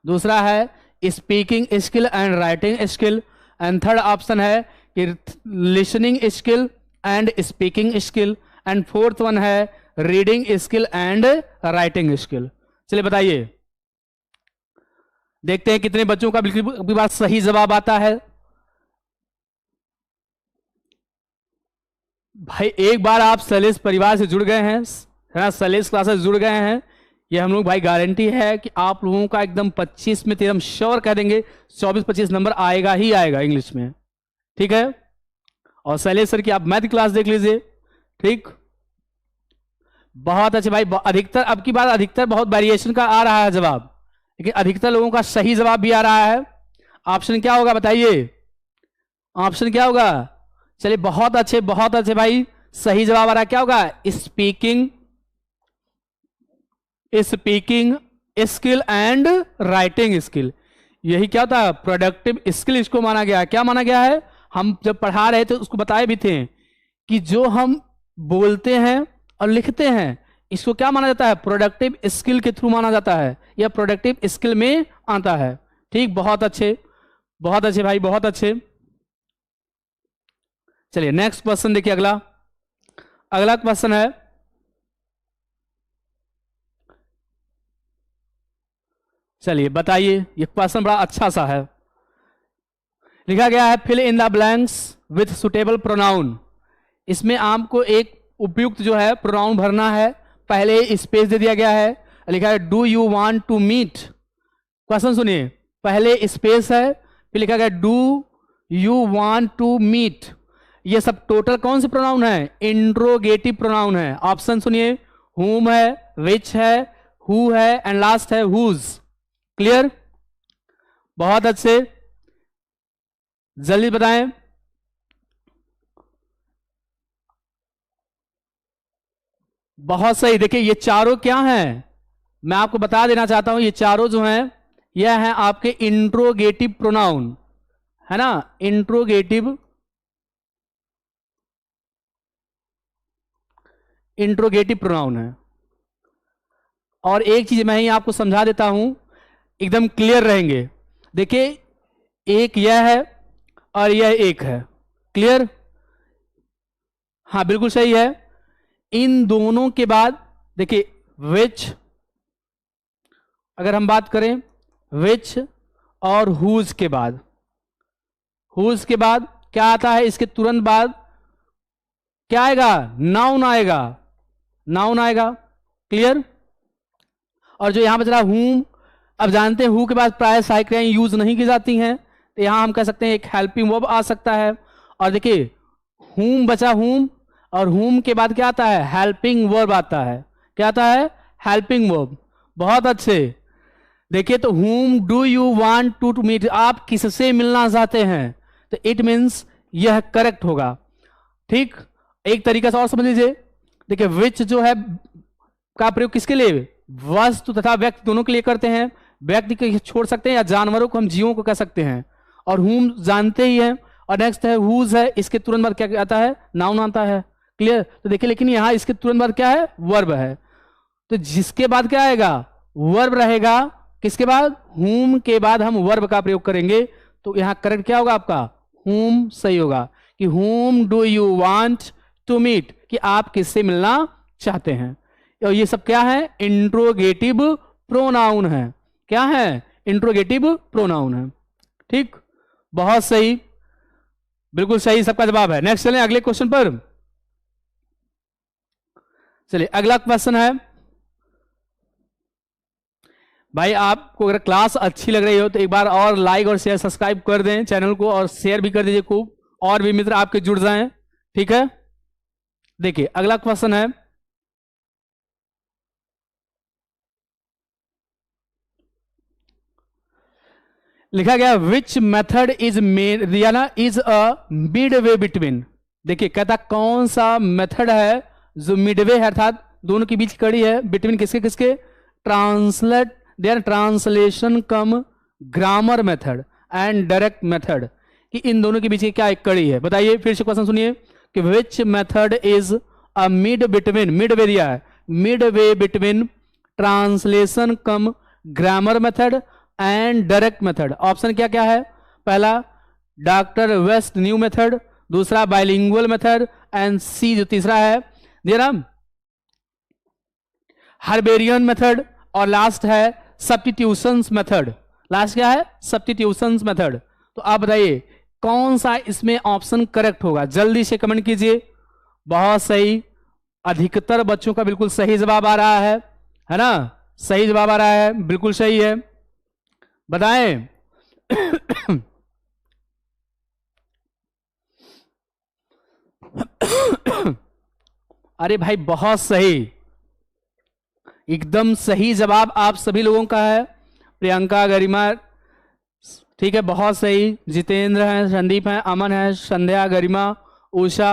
दूसरा है speaking skill and writing skill, and third option है कि listening skill and speaking skill, and fourth one है reading skill and writing skill. चलिए बताइए, देखते हैं कितने बच्चों का बिल्कुल भी बात सही जवाब आता है। भाई एक बार आप सैलेस परिवार से जुड़ गए हैं, है ना, सैलेस क्लासेस जुड़ गए हैं, ये हम लोग भाई गारंटी है कि आप लोगों का एकदम 25 में एकदम श्योर कह देंगे 24-25 नंबर आएगा ही आएगा इंग्लिश में। ठीक है, और सैलेस सर की आप मैथ क्लास देख लीजिए। ठीक, बहुत अच्छे भाई। अधिकतर अब की बार अधिकतर बहुत वेरिएशन का आ रहा है जवाब, लेकिन अधिकतर लोगों का सही जवाब भी आ रहा है। ऑप्शन क्या होगा बताइए, ऑप्शन क्या होगा? चलिए बहुत अच्छे भाई, सही जवाब आ रहा है। क्या होगा? Speaking speaking skill and writing skill. यही क्या होता है? प्रोडक्टिव स्किल इसको माना गया। क्या माना गया है? हम जब पढ़ा रहे थे उसको बताए भी थे कि जो हम बोलते हैं और लिखते हैं इसको क्या माना जाता है? प्रोडक्टिव स्किल के थ्रू माना जाता है, या प्रोडक्टिव स्किल में आता है। ठीक, बहुत अच्छे भाई, बहुत अच्छे। चलिए नेक्स्ट क्वेश्चन देखिए, अगला क्वेश्चन है, चलिए बताइए, ये क्वेश्चन बड़ा अच्छा सा है। लिखा गया है fill in the blanks with suitable pronoun. इसमें आपको एक उपयुक्त जो है प्रोनाउन भरना है। पहले स्पेस दे दिया गया है, लिखा है do you want to meet. Question सुनिए, पहले स्पेस है, फिर लिखा गया do you want to meet. ये सब टोटल कौन से प्रोनाउन है? इंट्रोगेटिव प्रोनाउन है। ऑप्शन सुनिए, हुम है, विच है, हु है, एंड लास्ट है हुज। क्लियर? बहुत अच्छे, जल्दी बताएं। बहुत सही। देखिए ये चारों क्या हैं, मैं आपको बता देना चाहता हूं, ये चारों जो हैं यह हैं आपके इंट्रोगेटिव प्रोनाउन, है ना, इंट्रोगेटिव प्रोनाउन है। और एक चीज मैं ही आपको समझा देता हूं, एकदम क्लियर रहेंगे। देखिए एक यह है और यह एक है। क्लियर? हाँ बिल्कुल सही है। इन दोनों के बाद देखिए विच, अगर हम बात करें विच और हुज के बाद, हुज के बाद क्या आता है? इसके तुरंत बाद क्या आएगा? नाउन आएगा, नाउन आएगा। क्लियर? और जो यहां पे चला हुम, अब जानते हैं हु के बाद प्राय सहायक क्रियाएं यूज नहीं की जाती हैं, तो यहां हम कह सकते हैं एक हेल्पिंग वर्ब आ सकता है। और देखिए हुम बचा, हुम, और हुम के बाद क्या आता है? हेल्पिंग वर्ब आता है। क्या आता है? Helping verb. बहुत अच्छे। देखिए तो whom do you want to meet, आप किससे मिलना चाहते हैं, तो इट मीन्स यह करेक्ट होगा। ठीक, एक तरीका से और समझ लीजिए। देखिए विच जो है का प्रयोग किसके लिए? वस्तु तथा व्यक्ति दोनों के लिए करते हैं। व्यक्ति को छोड़ सकते हैं या जानवरों को हम जीवों को कह सकते हैं। और हुम जानते ही हैं। और नेक्स्ट है हुज है, इसके तुरंत बाद क्या आता है? नाउन आता है। क्लियर? तो देखिए लेकिन यहां इसके तुरंत बाद क्या है? वर्ब है। तो जिसके बाद क्या आएगा? वर्ब रहेगा, किसके बाद? whom के बाद हम वर्ब का प्रयोग करेंगे, तो यहां करेक्ट क्या होगा आपका? whom सही होगा कि whom do you want to meet, कि आप किससे मिलना चाहते हैं। और ये सब क्या है? इंट्रोगेटिव प्रोनाउन है। क्या है? इंट्रोगेटिव प्रोनाउन है। ठीक, बहुत सही, बिल्कुल सही सबका जवाब है। नेक्स्ट चलें अगले क्वेश्चन पर। चलिए अगला क्वेश्चन है, भाई आपको अगर क्लास अच्छी लग रही हो तो एक बार और लाइक और शेयर सब्सक्राइब कर दें चैनल को, और शेयर भी कर दीजिए खूब, और भी मित्र आपके जुड़ जाएं। ठीक है, देखिए अगला क्वेश्चन है, लिखा गया विच मेथड इज मेन दिया ना, is a mid way between. देखिए कहता कौन सा मेथड है जो मिडवे है, अर्थात दोनों के बीच कड़ी है, बिटवीन किसके किसके? Translate there translation cum grammar method and direct method, कि इन दोनों के बीच क्या एक कड़ी है। बताइए फिर से क्वेश्चन सुनिए कि विच method is a mid between, mid way दिया है, mid way between translation cum grammar method and direct method. Option क्या क्या है? पहला डॉक्टर वेस्ट न्यू मेथड, दूसरा बाइलिंगुअल मेथड, एंड सी जो तीसरा है देना हर्बेरियन मेथड, और लास्ट है सब्स्टिट्यूशंस मेथड। लास्ट क्या है? Substitutions method. तो आप बताइए कौन सा इसमें ऑप्शन करेक्ट होगा? जल्दी से कमेंट कीजिए। बहुत सही, अधिकतर बच्चों का बिल्कुल सही जवाब आ रहा है ना? सही जवाब आ रहा है, बिल्कुल सही है, बताएं। अरे भाई बहुत सही, एकदम सही जवाब आप सभी लोगों का है। प्रियंका, गरिमा, ठीक है, बहुत सही। जितेंद्र है, संदीप है, अमन है, संध्या, गरिमा, उषा,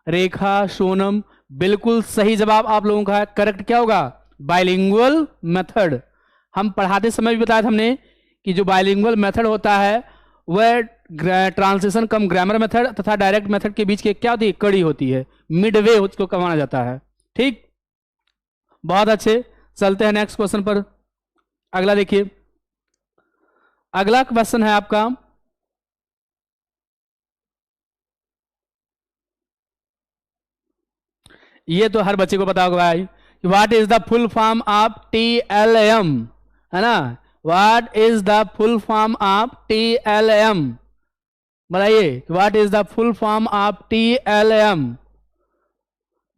रेखा, सोनम, बिल्कुल सही जवाब आप लोगों का है। करेक्ट क्या होगा? Bilingual method. हम पढ़ाते समय भी बताया था हमने कि जो बाइलिंगुअल मेथड होता है वह ट्रांसलेशन कम ग्रामर मेथड तथा डायरेक्ट मेथड के बीच की क्या होती है? कड़ी होती है, मिड वे उसको माना जाता है। ठीक, बहुत अच्छे, चलते हैं नेक्स्ट क्वेश्चन पर। अगला देखिए, अगला क्वेश्चन है आपका, ये तो हर बच्चे को पता होगा भाई, what is the full form of TLM, है ना? What is the full form of TLM? बताइए what is the full form of TLM?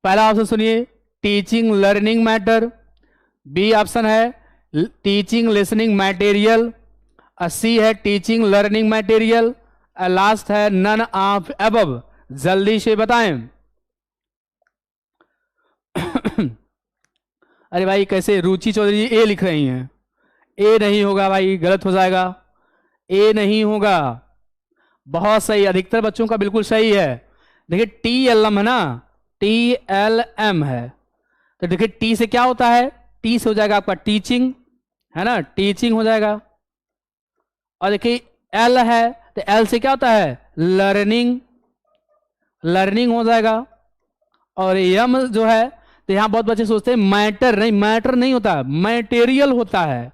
पहला ऑप्शन सुनिए, teaching learning matter, B option है टीचिंग लिसनिंग मटेरियल, सी है teaching learning material, last है none of above. जल्दी से बताएं। अरे भाई कैसे रुचि चौधरी जी ए लिख रही हैं? ए नहीं होगा भाई, गलत हो जाएगा, ए नहीं होगा। बहुत सही, अधिकतर बच्चों का बिल्कुल सही है। देखिए TLM है ना, TLM है, तो देखिए टी से क्या होता है? टी से हो जाएगा आपका टीचिंग, है ना? टीचिंग हो जाएगा। और देखिए एल है तो एल से क्या होता है? लर्निंग, लर्निंग हो जाएगा। और यम जो है, तो यहां बहुत बच्चे सोचते हैं मैटर, नहीं, मैटर नहीं होता, मैटेरियल होता है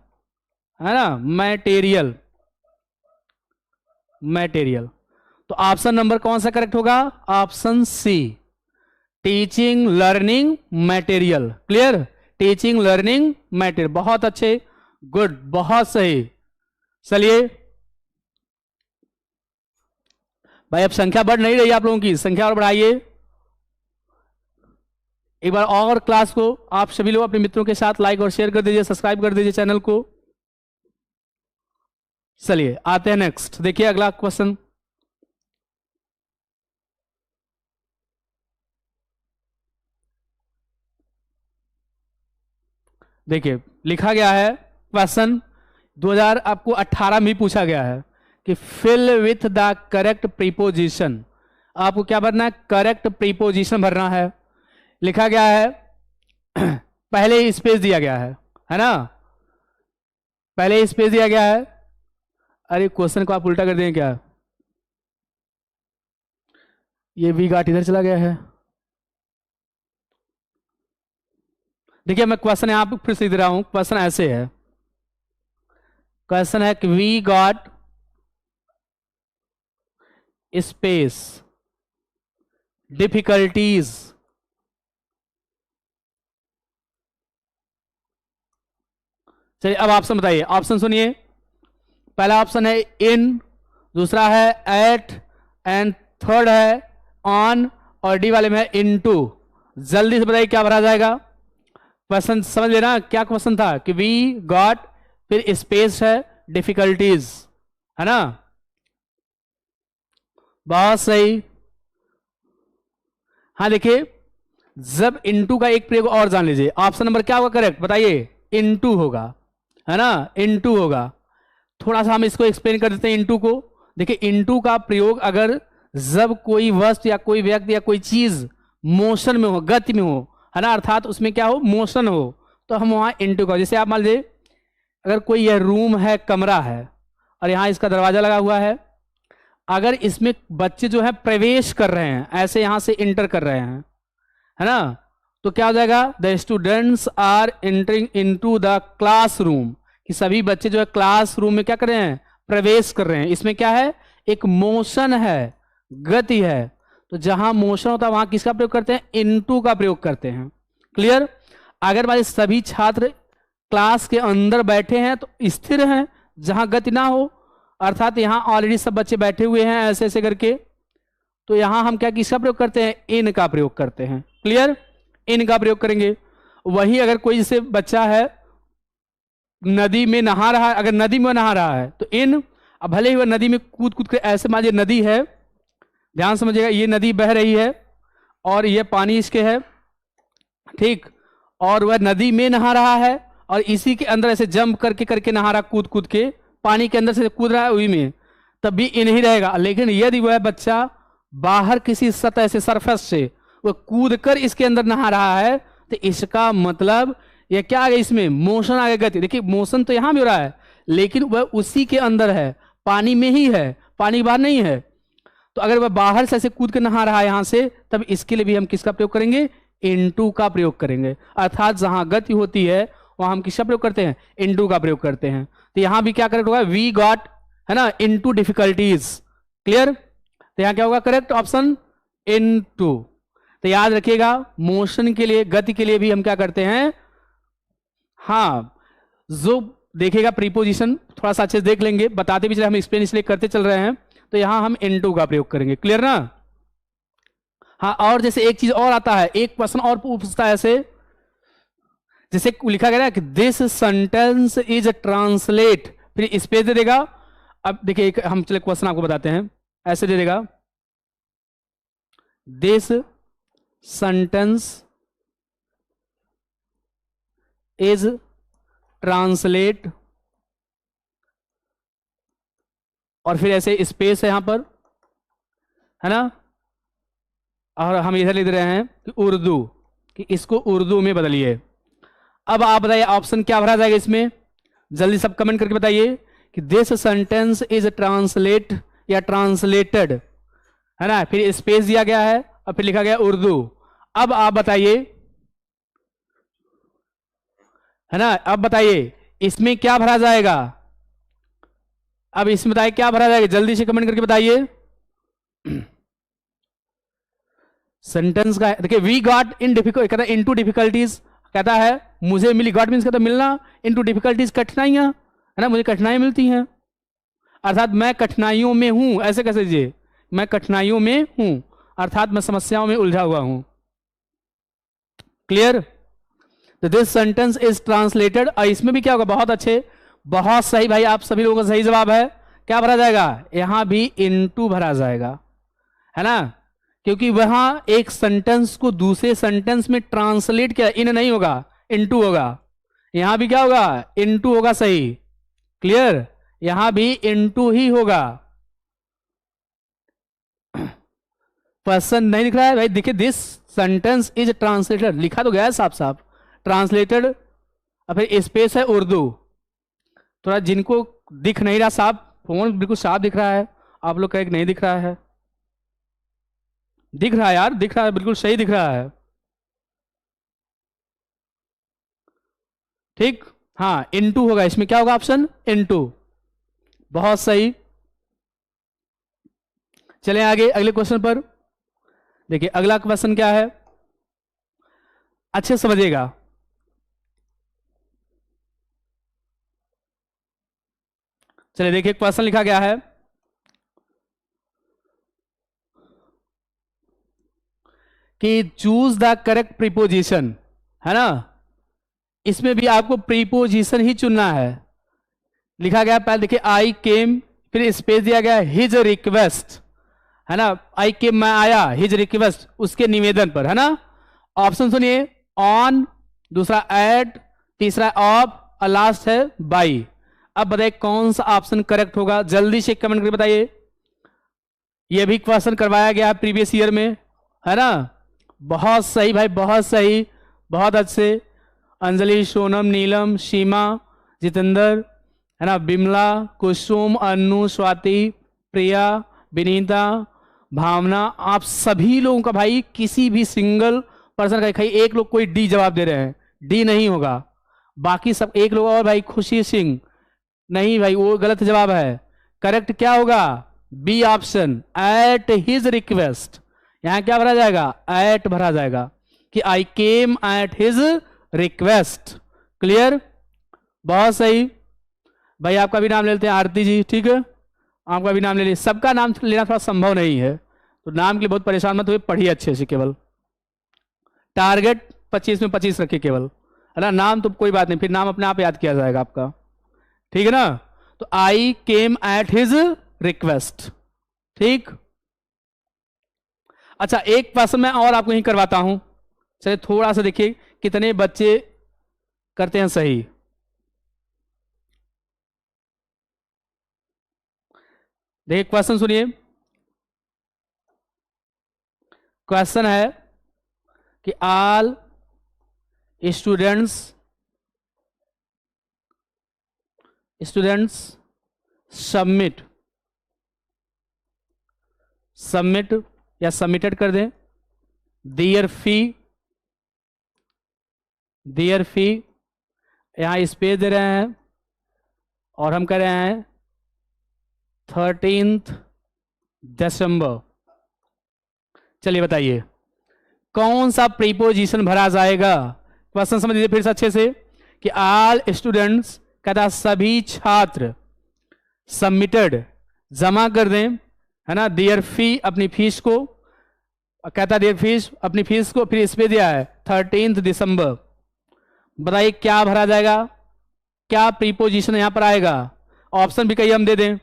ना? Material, material. तो ऑप्शन नंबर कौन सा करेक्ट होगा? Option C, teaching learning material. Clear? Teaching learning material, बहुत अच्छे, गुड, बहुत सही। चलिए भाई अब संख्या बढ़ नहीं रही, आप लोगों की संख्या और बढ़ाइए। एक बार और क्लास को आप सभी लोग अपने मित्रों के साथ लाइक और शेयर कर दीजिए, सब्सक्राइब कर दीजिए चैनल को। चलिए आते हैं नेक्स्ट, देखिए अगला क्वेश्चन, देखिए लिखा गया है क्वेश्चन 2000 आपको 18 में पूछा गया है कि fill with the correct preposition. आपको क्या भरना है? करेक्ट प्रीपोजिशन भरना है। लिखा गया है पहले ही स्पेस दिया गया है ना? पहले ही स्पेस दिया गया है। अरे क्वेश्चन को आप उल्टा कर दें क्या? ये वी गाट इधर चला गया है। देखिए मैं क्वेश्चन यहां पर फिर से दे रहा हूं, क्वेश्चन ऐसे है, क्वेश्चन है कि वी गॉट स्पेस डिफिकल्टीज। चलिए अब ऑप्शन बताइए, ऑप्शन सुनिए। पहला ऑप्शन है इन, दूसरा है एट, एंड थर्ड है ऑन, और डी वाले में है इनटू। जल्दी से बताइए क्या भरा जाएगा। क्वेश्चन समझ लेना, क्या क्वेश्चन था कि वी गॉट, फिर स्पेस है, डिफिकल्टीज, है ना। बहुत सही। हाँ देखिए, जब इनटू का एक प्रयोग और जान लीजिए। ऑप्शन नंबर क्या होगा करेक्ट बताइए? इनटू होगा, है ना, इनटू होगा। थोड़ा सा हम इसको एक्सप्लेन कर देते हैं इनटू को। देखिए इनटू का प्रयोग अगर जब कोई वस्तु या कोई व्यक्ति या कोई चीज मोशन में हो, गति में हो, है ना, अर्थात उसमें क्या हो, मोशन हो, तो हम वहां इनटू का। जैसे आप मान लीजिए अगर कोई यह रूम है, कमरा है, और यहां इसका दरवाजा लगा हुआ है, अगर इसमें बच्चे जो है प्रवेश कर रहे हैं, ऐसे यहां से इंटर कर रहे हैं, है ना, तो क्या हो जाएगा? The students are entering into the classroom, कि सभी बच्चे जो है क्लासरूम में क्या कर रहे हैं? प्रवेश कर रहे हैं। इसमें क्या है? एक मोशन है, गति है। तो जहां मोशन होता है वहां किसका प्रयोग करते हैं? इनटू का प्रयोग करते हैं। क्लियर? अगर हमारे सभी छात्र क्लास के अंदर बैठे हैं तो स्थिर हैं, जहां गति ना हो, अर्थात यहां ऑलरेडी सब बच्चे बैठे हुए हैं ऐसे ऐसे करके, तो यहां हम क्या किसका प्रयोग करते हैं? इन का प्रयोग करते हैं। क्लियर? इन का प्रयोग करेंगे। वही अगर कोई जैसे बच्चा है नदी में नहा रहा है, अगर नदी में नहा रहा है तो इन, अब भले ही वह नदी में कूद कूद कर, ऐसे मान लीजिए नदी है, ध्यान समझिएगा, ये नदी बह रही है और ये पानी इसके है, ठीक, और वह नदी में नहा रहा है और इसी के अंदर ऐसे जंप करके करके नहा रहा, कूद कूद के पानी के अंदर से कूद रहा है उसी में, तब भी इन ही रहेगा। लेकिन यदि वह बच्चा बाहर किसी सतह से, सरफेस से वह कूद कर इसके अंदर नहा रहा है, तो इसका मतलब यह क्या आ गया? इसमें मोशन आ गया, गति। देखिए मोशन तो यहां भी हो रहा है लेकिन वह उसी के अंदर है, पानी में ही है, पानी बाहर नहीं है। तो अगर वह बाहर से ऐसे कूद के नहा रहा है यहां से, तब इसके लिए भी हम किसका प्रयोग करेंगे? इनटू का प्रयोग करेंगे। अर्थात जहां गति होती है वहां हम किसका प्रयोग करते हैं? इनटू का प्रयोग करते हैं। तो यहां भी क्या करेक्ट होगा? वी गॉट, है ना, इनटू डिफिकल्टीज। क्लियर? तो यहां क्या होगा करेक्ट ऑप्शन? इनटू। तो याद रखिएगा मोशन के लिए, गति के लिए भी हम क्या करते हैं? हाँ, जो देखेगा प्रीपोजिशन थोड़ा सा अच्छे से देख लेंगे, बताते भी चले, हम एक्सप्लेन इसलिए करते चल रहे हैं। तो यहां हम इनटू का प्रयोग करेंगे। क्लियर ना? हाँ, और जैसे एक चीज और आता है, एक क्वेश्चन और पूछता है ऐसे, जैसे लिखा गया है कि दिस सेंटेंस इज ट्रांसलेट, फिर स्पेस दे देगा। अब देखिए हम चले क्वेश्चन आपको बताते हैं, ऐसे दे देगा, दिस सेंटेंस इज ट्रांसलेट, और फिर ऐसे स्पेस है यहां पर, है ना, और हम इधर लिख रहे हैं कि उर्दू, कि इसको उर्दू में बदलिए। अब आप बताइए ऑप्शन क्या भरा जाएगा इसमें? जल्दी सब कमेंट करके बताइए कि दिस सेंटेंस इज ट्रांसलेट या ट्रांसलेटेड, है ना, फिर स्पेस दिया गया है और फिर लिखा गया उर्दू। अब आप बताइए, है ना, अब बताइए इसमें क्या भरा जाएगा? अब इसमें बताइए क्या भरा जाएगा, जल्दी से कमेंट करके बताइए। सेंटेंस का देखिए, वी गॉट इन डिफिकल्ट, कहता है इनटू डिफिकल्टीज, कहता है मुझे मिली, गॉट मीन्स कहता मिलना, इनटू डिफिकल्टीज कठिनाइयां, है ना, मुझे कठिनाई मिलती हैं, अर्थात मैं कठिनाइयों में हूं। ऐसे कैसे दीजिए? मैं कठिनाइयों में हूं, अर्थात मैं समस्याओं में उलझा हुआ हूं। क्लियर? तो दिस सेंटेंस इज ट्रांसलेटेड, और इसमें भी क्या होगा? बहुत अच्छे, बहुत सही भाई, आप सभी लोगों का सही जवाब है। क्या भरा जाएगा? यहां भी इनटू भरा जाएगा, है ना, क्योंकि वहां एक सेंटेंस को दूसरे सेंटेंस में ट्रांसलेट किया, इन नहीं होगा, इनटू होगा। यहां भी क्या होगा? इनटू होगा। सही, क्लियर? यहां भी इनटू ही होगा। पर्सन नहीं दिख रहा है भाई, देखिए दिस सेंटेंस इज ट्रांसलेटेड, लिखा तो गया है साफ साफ, ट्रांसलेटेड, और फिर स्पेस है उर्दू। थोड़ा जिनको दिख नहीं रहा साफ, फोन बिल्कुल साफ दिख रहा है, आप लोग कहें कि नहीं दिख रहा है। दिख रहा है यार, दिख रहा है, बिल्कुल सही दिख रहा है। ठीक, हाँ, इनटू होगा, इसमें क्या होगा ऑप्शन? इनटू। बहुत सही। चलें आगे अगले क्वेश्चन पर। देखिए अगला क्वेश्चन क्या है, अच्छे से समझिएगा। चलिए देखिए क्वेश्चन लिखा गया है कि चूज द करेक्ट प्रीपोजिशन, है ना। इसमें भी आपको प्रीपोजिशन ही चुनना है। लिखा गया पहले देखिए आई केम, फिर स्पेस दिया गया हिज रिक्वेस्ट, है ना। आई केम मैं आया, हिज रिक्वेस्ट उसके निवेदन पर, है ना। ऑप्शन सुनिए, ऑन, दूसरा एट, तीसरा ऑफ और लास्ट है बाई। अब बताइए कौन सा ऑप्शन करेक्ट होगा, जल्दी से कमेंट करके बताइए। यह भी क्वेश्चन करवाया गया है प्रीवियस ईयर में, है ना। बहुत सही भाई, बहुत सही, बहुत अच्छे। अंजलि, सोनम, नीलम, सीमा, जितेंद्र, है ना, बिमला, कुसुम, अनु, स्वाति, प्रिया, विनीता, भावना, आप सभी लोगों का भाई किसी भी सिंगल पर्सन का भाई, एक लोग कोई डी जवाब दे रहे हैं, डी नहीं होगा। बाकी सब एक लोग और भाई खुशी सिंह, नहीं भाई वो गलत जवाब है। करेक्ट क्या होगा, B option, at his request. यहां क्या भरा जाएगा, एट भरा जाएगा कि I came at his request. Clear, बहुत सही भाई। आपका भी नाम ले लेते हैं, आरती जी, ठीक है, आपका भी नाम ले लीजिए। सबका नाम लेना थोड़ा संभव नहीं है, तो नाम के लिए बहुत परेशान मत हुए, पढ़िए अच्छे से। केवल टारगेट 25 में 25 रखिए केवल, है ना। नाम तो कोई बात नहीं, फिर नाम अपने आप याद किया जाएगा आपका, ठीक है ना। तो आई केम एट हिज रिक्वेस्ट, ठीक। अच्छा एक क्वेश्चन मैं और आपको यहीं करवाता हूं, चलिए थोड़ा सा देखिए कितने बच्चे करते हैं सही। देखिए क्वेश्चन सुनिए, क्वेश्चन है कि ऑल स्टूडेंट्स सबमिट या सबमिटेड कर दें दियर फी, यहां स्पेस दे रहे हैं और हम कह रहे हैं 13 दिसंबर। चलिए बताइए कौन सा प्रीपोजिशन भरा जाएगा। क्वेश्चन समझ लीजिए फिर से अच्छे से कि ऑल स्टूडेंट्स कहता सभी छात्र, सबमिटेड जमा कर दें, है ना, देयर फी अपनी फीस को, कहता देयर फीस अपनी फीस को, फिर इस पे दिया है 13 दिसंबर। बताइए क्या भरा जाएगा, क्या प्रीपोजिशन यहां पर आएगा। ऑप्शन भी कहीं हम दे दें,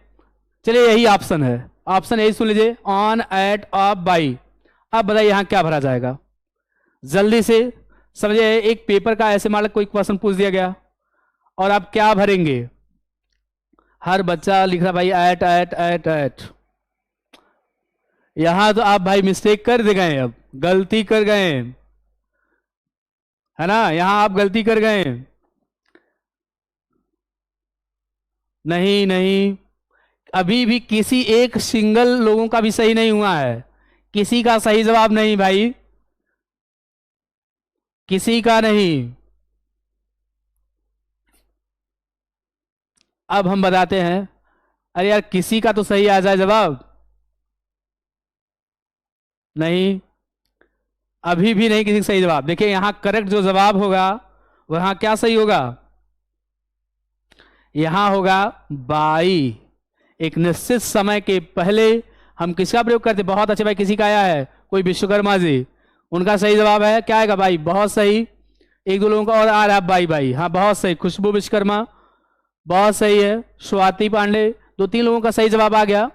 चलिए यही ऑप्शन है, ऑप्शन यही सुन लीजिए, ऑन, एट, ऑफ, बाई। अब बताइए यहां क्या भरा जाएगा, जल्दी से समझिए। एक पेपर का ऐसे मान लो कोई क्वेश्चन पूछ दिया गया और आप क्या भरेंगे, हर बच्चा लिख रहा भाई एट एट एट एट। यहां तो आप भाई मिस्टेक कर दे गए, अब गलती कर गए, है ना, यहां आप गलती कर गए। नहीं नहीं, अभी भी किसी एक सिंगल लोगों का भी सही नहीं हुआ है, किसी का सही जवाब नहीं भाई, किसी का नहीं। अब हम बताते हैं, अरे यार किसी का तो सही आ जाए जवाब, नहीं, अभी भी नहीं किसी का सही जवाब। देखिए यहां करेक्ट जो जवाब होगा वहां क्या सही होगा, यहां होगा बाई। एक निश्चित समय के पहले हम किसका प्रयोग करते, बहुत अच्छे भाई, किसी का आया है, कोई विश्वकर्मा जी, उनका सही जवाब है क्या आएगा भाई, बहुत सही। एक दो लोगों का और आ रहा है बाई बाई, हाँ बहुत सही, खुशबू विश्वकर्मा, बहुत सही है, स्वाति पांडे, दो तीन लोगों का सही जवाब आ गया।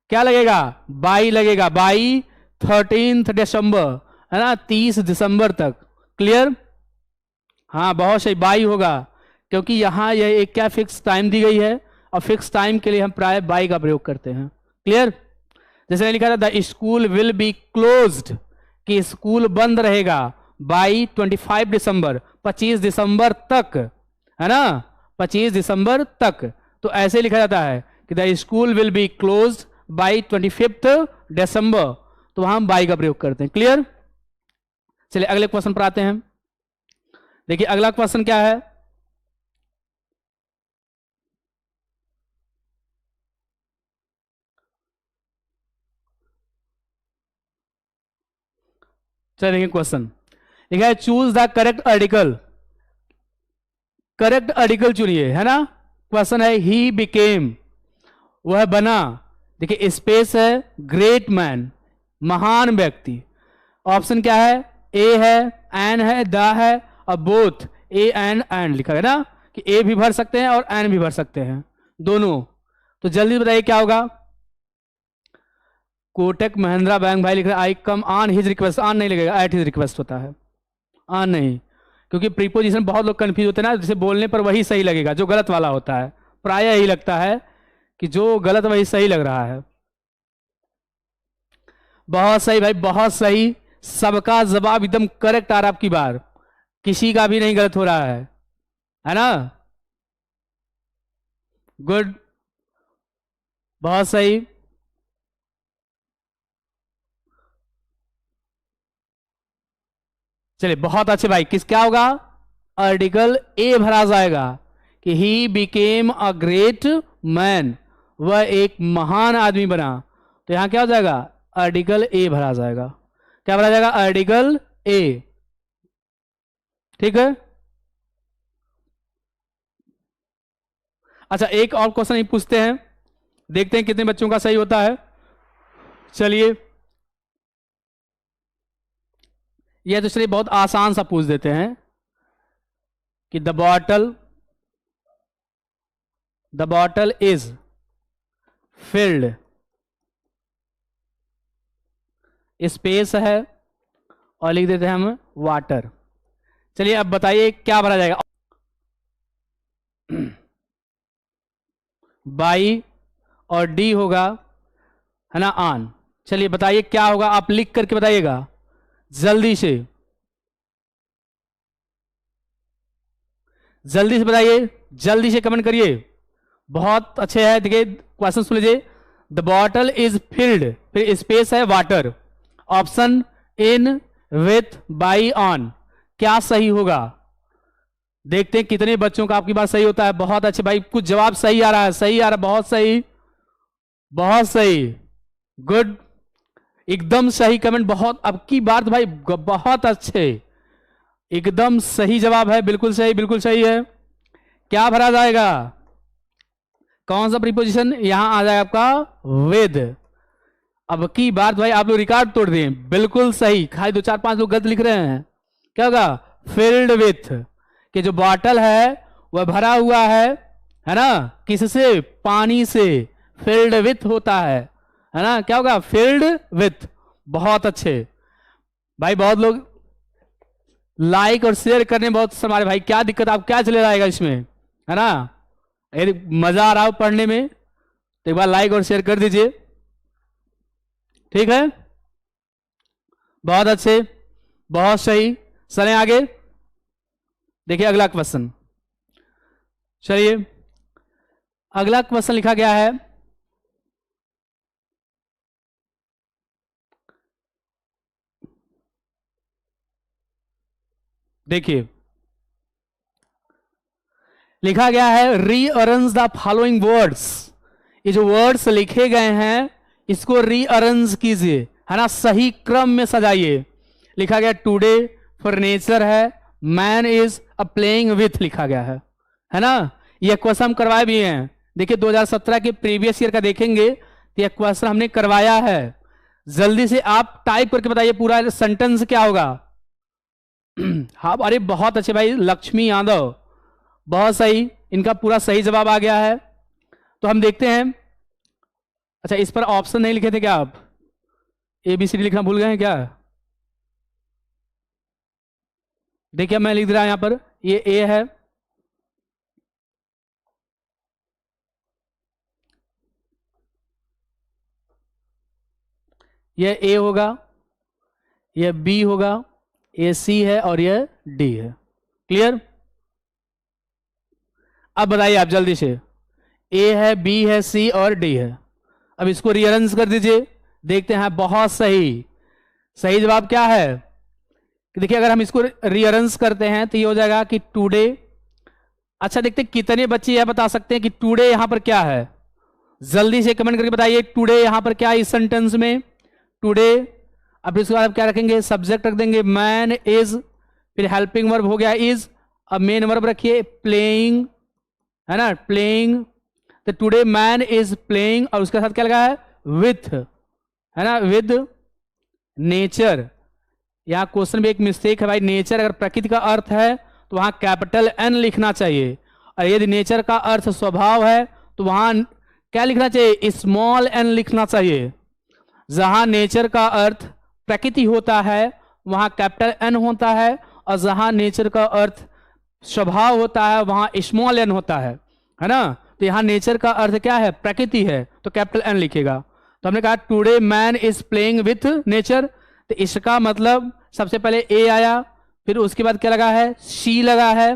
क्या लगेगा, बाई लगेगा, बाई 13 दिसंबर, है ना, 30 दिसंबर तक। क्लियर, हाँ बहुत सही, बाई होगा, क्योंकि यहां यह एक क्या फिक्स टाइम दी गई है और फिक्स टाइम के लिए हम प्राय बाई का प्रयोग करते हैं। क्लियर, जैसे लिखा था the school will be closed, कि स्कूल बंद रहेगा बाई 25 दिसंबर, 25 दिसंबर तक, है ना, 25 दिसंबर तक। तो ऐसे लिखा जाता है कि the school will be closed by 25 दिसंबर, तो वहां हम बाई का प्रयोग करते हैं। क्लियर, चलिए अगले क्वेश्चन पर आते हैं। देखिए अगला क्वेश्चन क्या है, चलिए देखिए क्वेश्चन लिखा है, choose the correct article. Correct article चुनिए, है ना। क्वेश्चन है ही बिकेम, वह बना। देखिए स्पेस है, ग्रेट मैन, महान व्यक्ति। ऑप्शन क्या है, ए है, एन है, द है, और बोथ। ए एंड लिखा है ना, कि ए भी भर सकते हैं और एन भी भर सकते हैं, दोनों। तो जल्दी बताइए क्या होगा। कोटक महिंद्रा बैंक भाई लिख रहा है, I come on his request. On नहीं लगेगा, एट हिज रिक्वेस्ट होता है, ऑन नहीं। क्योंकि प्रीपोजिशन बहुत लोग कंफ्यूज होते हैं ना, जैसे बोलने पर वही सही लगेगा जो गलत वाला होता है। प्राय यही लगता है कि जो गलत वही सही लग रहा है। बहुत सही भाई, बहुत सही। सबका जवाब एकदम करेक्ट आ रहा है आपकी बार, किसी का भी नहीं गलत हो रहा है ना। गुड, बहुत सही। चलिए बहुत अच्छे भाई। किस क्या होगा, आर्टिकल ए भरा जाएगा कि he became a great man, वह एक महान आदमी बना। तो यहां क्या हो जाएगा, आर्टिकल ए भरा जाएगा। क्या भरा जाएगा, आर्टिकल ए। ठीक है। अच्छा एक और क्वेश्चन ही पूछते हैं, देखते हैं कितने बच्चों का सही होता है। चलिए यह तो चलिए बहुत आसान सा पूछ देते हैं कि the bottle is filled, space है और लिख देते हैं हम वाटर। चलिए अब बताइए क्या भरा जाएगा। बाई और डी होगा, है ना, ऑन। चलिए बताइए क्या होगा, आप लिख करके बताइएगा जल्दी से, जल्दी से बताइए, जल्दी से कमेंट करिए। बहुत अच्छे है। देखिए क्वेश्चन सुन लीजिए, द बॉटल इज फिल्ड, फिर स्पेस है water, option in, with, by, on. क्या सही होगा, देखते हैं कितने बच्चों का आपकी बात सही होता है। बहुत अच्छे भाई, कुछ जवाब सही आ रहा है, सही आ रहा है, बहुत सही, बहुत सही, गुड, एकदम सही कमेंट। बहुत अब की बात भाई, बहुत अच्छे, एकदम सही जवाब है, बिल्कुल सही, बिल्कुल सही है। क्या भरा जाएगा, कौन सा प्रीपोजिशन यहां आ जाएगा आपका, विद। अब की बात भाई आप लोग रिकॉर्ड तोड़ दिए, बिल्कुल सही। खाली 2 4 5 लोग गलत लिख रहे हैं। क्या होगा, फिल्ड विथ, कि जो बॉटल है वह भरा हुआ है ना, किससे, पानी से, फिल्ड विथ होता है ना। क्या होगा, फिल्ड विथ। बहुत अच्छे भाई, बहुत लोग लाइक और शेयर करने बहुत हमारे भाई। क्या दिक्कत, आप क्या चले जाएगा इसमें, है ना। यदि मजा आ रहा हो पढ़ने में तो एक बार लाइक और शेयर कर दीजिए, ठीक है। बहुत अच्छे, बहुत सही। चलें आगे, देखिए अगला क्वेश्चन। चलिए अगला क्वेश्चन लिखा गया है, देखिए लिखा गया है, रीअरेंज द फॉलोइंग वर्ड्स। ये जो वर्ड्स लिखे गए हैं इसको रीअरेंज कीजिए, है ना, सही क्रम में सजाइए। लिखा गया टुडे फर्नीचर है, man is a playing with लिखा गया है ना। यह क्वेश्चन हम करवाए भी हैं। देखिए 2017 के प्रीवियस ईयर का देखेंगे तो यह क्वेश्चन हमने करवाया है। जल्दी से आप टाइप करके बताइए पूरा सेंटेंस क्या होगा। हाँ अरे बहुत अच्छे भाई, लक्ष्मी यादव, बहुत सही, इनका पूरा सही जवाब आ गया है। तो हम देखते हैं। अच्छा इस पर ऑप्शन नहीं लिखे थे क्या आप, ABCD लिखना भूल गए हैं क्या। देखिए मैं लिख दे रहा यहां पर, ये ए है, यह ए होगा, यह बी होगा, ये सी है और यह डी है। क्लियर। अब बताइए आप जल्दी से, ए है, बी है, सी और डी है। अब इसको रीअरेंज कर दीजिए, देखते हैं। बहुत सही, सही जवाब क्या है, देखिए अगर हम इसको रीअरेंज करते हैं तो ये हो जाएगा कि टुडे। अच्छा देखते कितने बच्चे यह बता सकते हैं कि टुडे यहां पर क्या है, जल्दी से कमेंट करके बताइए टुडे यहां पर क्या है इस सेंटेंस में। टुडे अब इसके बाद क्या रखेंगे, सब्जेक्ट रख देंगे मैन इज, फिर हेल्पिंग वर्ब हो गया इज, अब मेन वर्ब रखिए प्लेइंग, है ना, प्लेइंग, तो टुडे मैन इज प्लेइंग, और उसके साथ क्या लगा है विथ, है ना, विद नेचर। यहाँ क्वेश्चन में एक मिस्टेक है भाई, नेचर अगर प्रकृति का अर्थ है तो वहां कैपिटल एन लिखना चाहिए, और यदि नेचर का अर्थ स्वभाव है तो वहां क्या लिखना चाहिए, स्मॉल एन लिखना चाहिए। जहां नेचर का अर्थ प्रकृति होता है वहां कैपिटल एन होता है, और जहां नेचर का अर्थ स्वभाव होता है वहां स्मॉल एन होता है ना। तो यहाँ नेचर का अर्थ क्या है, प्रकृति है, तो कैपिटल एन लिखेगा। तो हमने कहा today man is playing with nature, तो इसका मतलब सबसे पहले ए आया, फिर उसके बाद क्या लगा है, शी लगा है,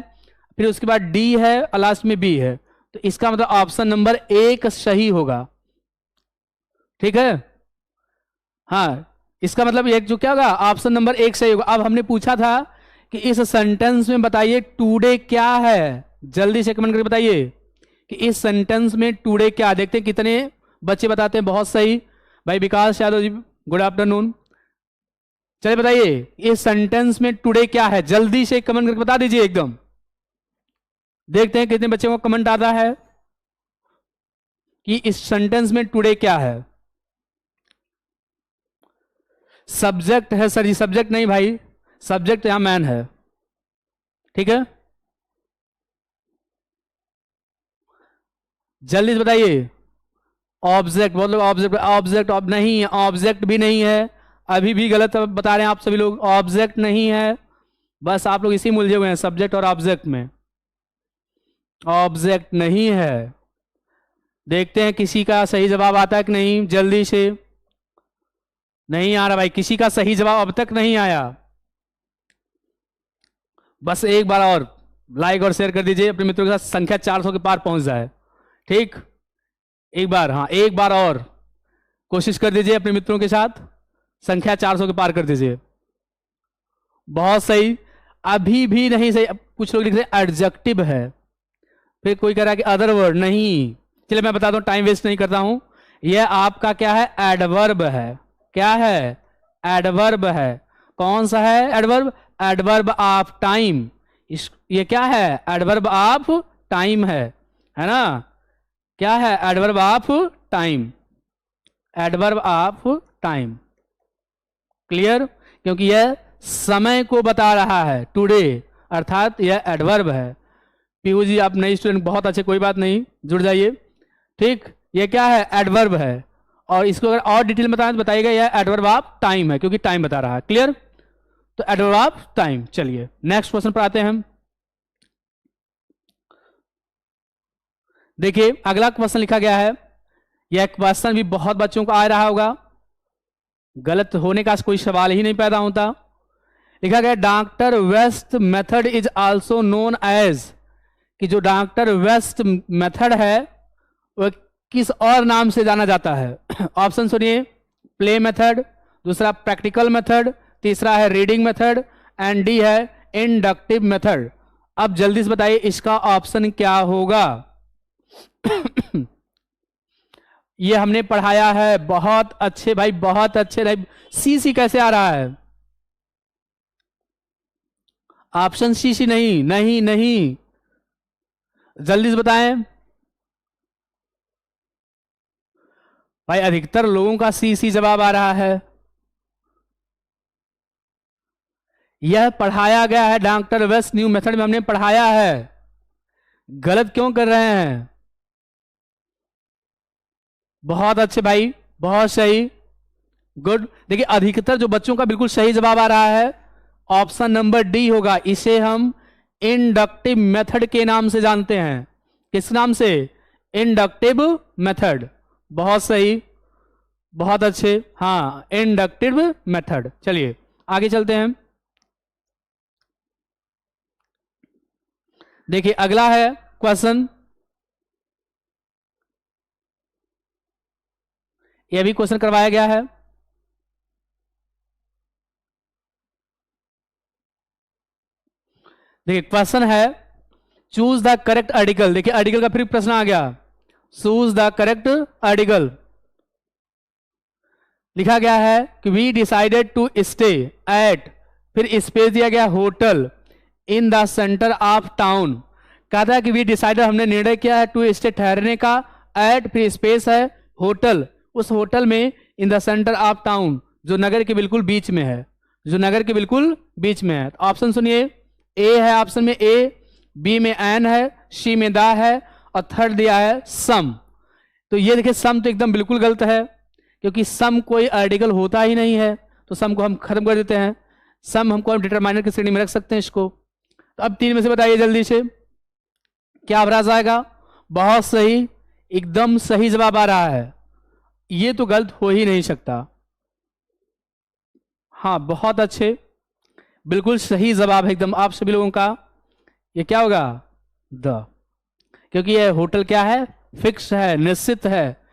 फिर उसके बाद डी है, और लास्ट में बी है। तो इसका मतलब ऑप्शन नंबर 1 सही होगा। ठीक है, हाँ, इसका मतलब एक जो क्या होगा, ऑप्शन नंबर 1 सही होगा। अब हमने पूछा था कि इस सेंटेंस में बताइए टुडे क्या है, जल्दी से कमेंट करके बताइए कि इस सेंटेंस में टुडे क्या। देखते हैं कितने बच्चे बताते हैं। बहुत सही भाई, विकास यादव जी, गुड आफ्टरनून। चलिए बताइए इस सेंटेंस में टुडे क्या है, जल्दी से कमेंट करके बता दीजिए एकदम। देखते हैं कितने बच्चों को कमेंट आता है कि इस सेंटेंस में टुडे क्या है। सब्जेक्ट है सर जी, सब्जेक्ट नहीं भाई, सब्जेक्ट यहां मैन है। ठीक है, जल्दी से बताइए। ऑब्जेक्ट, बहुत लोग ऑब्जेक्ट, ऑब्जेक्ट नहीं है, ऑब्जेक्ट भी नहीं है, अभी भी गलत बता रहे हैं आप सभी लोग, ऑब्जेक्ट नहीं है। बस आप लोग इसी में उलझे हुए हैं, सब्जेक्ट और ऑब्जेक्ट में। ऑब्जेक्ट नहीं है। देखते हैं किसी का सही जवाब आता है कि नहीं, जल्दी से। नहीं आ रहा भाई, किसी का सही जवाब अब तक नहीं आया। बस एक बार और लाइक और शेयर कर दीजिए अपने मित्रों के साथ, संख्या 400 के पार पहुंच जाए। ठीक, एक बार, हाँ एक बार और कोशिश कर दीजिए अपने मित्रों के साथ, संख्या 400 के पार कर दीजिए। बहुत सही, अभी भी नहीं सही। कुछ लोग लिख रहे हैं एडजेक्टिव है, फिर कोई कह रहा है कि अदर वर्ड नहीं। चलिए मैं बता दूं, टाइम वेस्ट नहीं करता हूं। यह आपका क्या है, एडवर्ब है। क्या है, एडवर्ब है। कौन सा है एडवर्ब, एडवर्ब ऑफ टाइम। ये क्या है, एडवर्ब ऑफ टाइम है ना। क्या है, adverb of time, adverb of time. Clear, क्योंकि यह समय को बता रहा है, टुडे, अर्थात यह एडवर्ब है। पीयू जी आप नई स्टूडेंट, बहुत अच्छे, कोई बात नहीं, जुड़ जाइए। ठीक, ये क्या है, एडवर्ब है, और इसको अगर और डिटेल में बताएं तो बताइएगा यह एडवर्ब ऑफ टाइम है, क्योंकि टाइम बता रहा है। क्लियर, तो एडवर्ब ऑफ टाइम। चलिए नेक्स्ट क्वेश्चन पर आते हैं हम। देखिए अगला क्वेश्चन लिखा गया है, यह क्वेश्चन भी बहुत बच्चों को आ रहा होगा, गलत होने का कोई सवाल ही नहीं पैदा होता। लिखा गया doctor West method is also known as, कि जो डॉक्टर वेस्ट मेथड है वह किस और नाम से जाना जाता है। ऑप्शन सुनिए, प्ले मेथड, दूसरा प्रैक्टिकल मेथड, तीसरा है रीडिंग मेथड, एंड डी है इंडक्टिव मेथड। अब जल्दी से बताइए इसका ऑप्शन क्या होगा। ये हमने पढ़ाया है, बहुत अच्छे भाई, बहुत अच्छे भाई। सी कैसे आ रहा है, ऑप्शन सी नहीं, नहीं नहीं, जल्दी से बताएं भाई। अधिकतर लोगों का सी जवाब आ रहा है। यह पढ़ाया गया है डॉक्टर वेस्ट न्यू मेथड में, हमने पढ़ाया है, गलत क्यों कर रहे हैं। बहुत अच्छे भाई, बहुत सही, गुड। देखिए अधिकतर जो बच्चों का बिल्कुल सही जवाब आ रहा है ऑप्शन नंबर डी होगा। इसे हम इंडक्टिव मेथड के नाम से जानते हैं। किस नाम से, इंडक्टिव मेथड। बहुत सही, बहुत अच्छे, हाँ इंडक्टिव मेथड। चलिए आगे चलते हैं। देखिए अगला है क्वेश्चन, यह भी क्वेश्चन करवाया गया है। देखिए क्वेश्चन है चूज द करेक्ट आर्टिकल। देखिए आर्टिकल का फिर प्रश्न आ गया, चूज द करेक्ट आर्टिकल। लिखा गया है कि we decided to stay at, फिर स्पेस दिया गया hotel in the centre of town. कहा था कि वी डिसाइडेड, हमने निर्णय किया है, टू स्टे ठहरने का, एट फिर स्पेस है होटल, उस होटल में, इन द सेंटर ऑफ टाउन, जो नगर के बिल्कुल बीच में है, जो नगर के बिल्कुल बीच में है। ऑप्शन सुनिए, ए है ऑप्शन में ए, बी में एन है, सी में द है, और थर्ड दिया है सम। तो ये देखिए सम तो एकदम बिल्कुल गलत है, क्योंकि सम कोई आर्टिकल होता ही नहीं है, तो सम को हम खत्म कर देते हैं। सम हमको हम डिटरमाइनर की श्रेणी में रख सकते हैं इसको। तो अब तीन में से बताइए जल्दी से क्या अभ्यास आएगा। बहुत सही, एकदम सही जवाब आ रहा है, ये तो गलत हो ही नहीं सकता। हाँ बहुत अच्छे, बिल्कुल सही जवाब है एकदम आप सभी लोगों का। ये क्या होगा, द, क्योंकि ये होटल क्या है, फिक्स है, निश्चित है,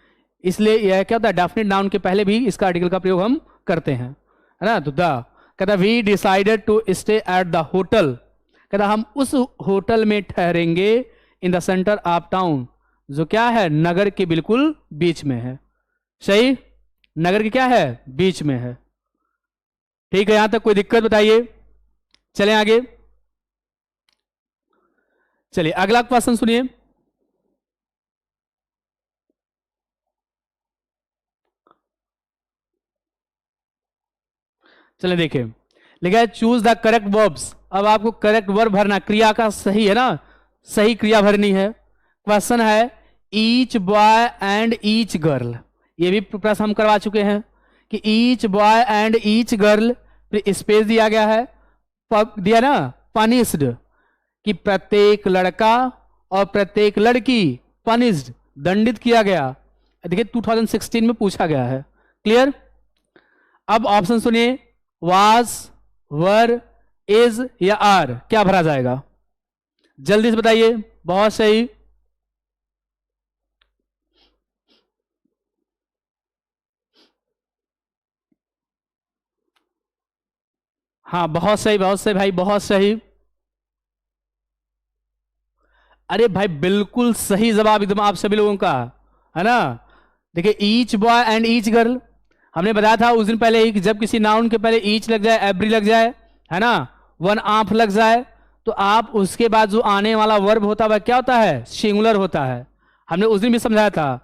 इसलिए यह क्या होता है, डेफिनेट नाउन के पहले भी इसका आर्टिकल का प्रयोग हम करते हैं, है ना। तो द कहता we decided to stay at the hotel, कहता हम उस होटल में ठहरेंगे in the centre of town, जो क्या है, नगर के बिल्कुल बीच में है। सही, नगर के क्या है, बीच में है। ठीक है, यहां तक कोई दिक्कत बताइए। चलें आगे, चलिए अगला क्वेश्चन सुनिए। चलिए देखिए, लिखा है चूज द करेक्ट वर्ब्स। अब आपको करेक्ट वर्ब भरना, क्रिया का सही है ना, सही क्रिया भरनी है। क्वेश्चन है each boy and each girl, ये भी प्रश्न हम करवा चुके हैं कि each boy and each girl, फिर स्पेस दिया गया है, दिया ना पनिश्ड, कि प्रत्येक लड़का और प्रत्येक लड़की, पनिश्ड दंडित किया गया। देखिए 2016 में पूछा गया है। क्लियर। अब ऑप्शन सुनिए, वाज, वर, इज या आर, क्या भरा जाएगा, जल्दी से बताइए। बहुत सही, हाँ बहुत सही, बहुत सही भाई, बहुत सही। अरे भाई बिल्कुल सही जवाब एकदम आप सभी लोगों का, है ना। देखिए each boy and each girl, हमने बताया था उस दिन पहले ही कि जब किसी नाउन के पहले ईच लग जाए, एवरी लग जाए, है ना, वन ऑफ लग जाए, तो आप उसके बाद जो आने वाला वर्ब होता है वह क्या होता है, सिंगुलर होता है। हमने उस दिन भी समझाया था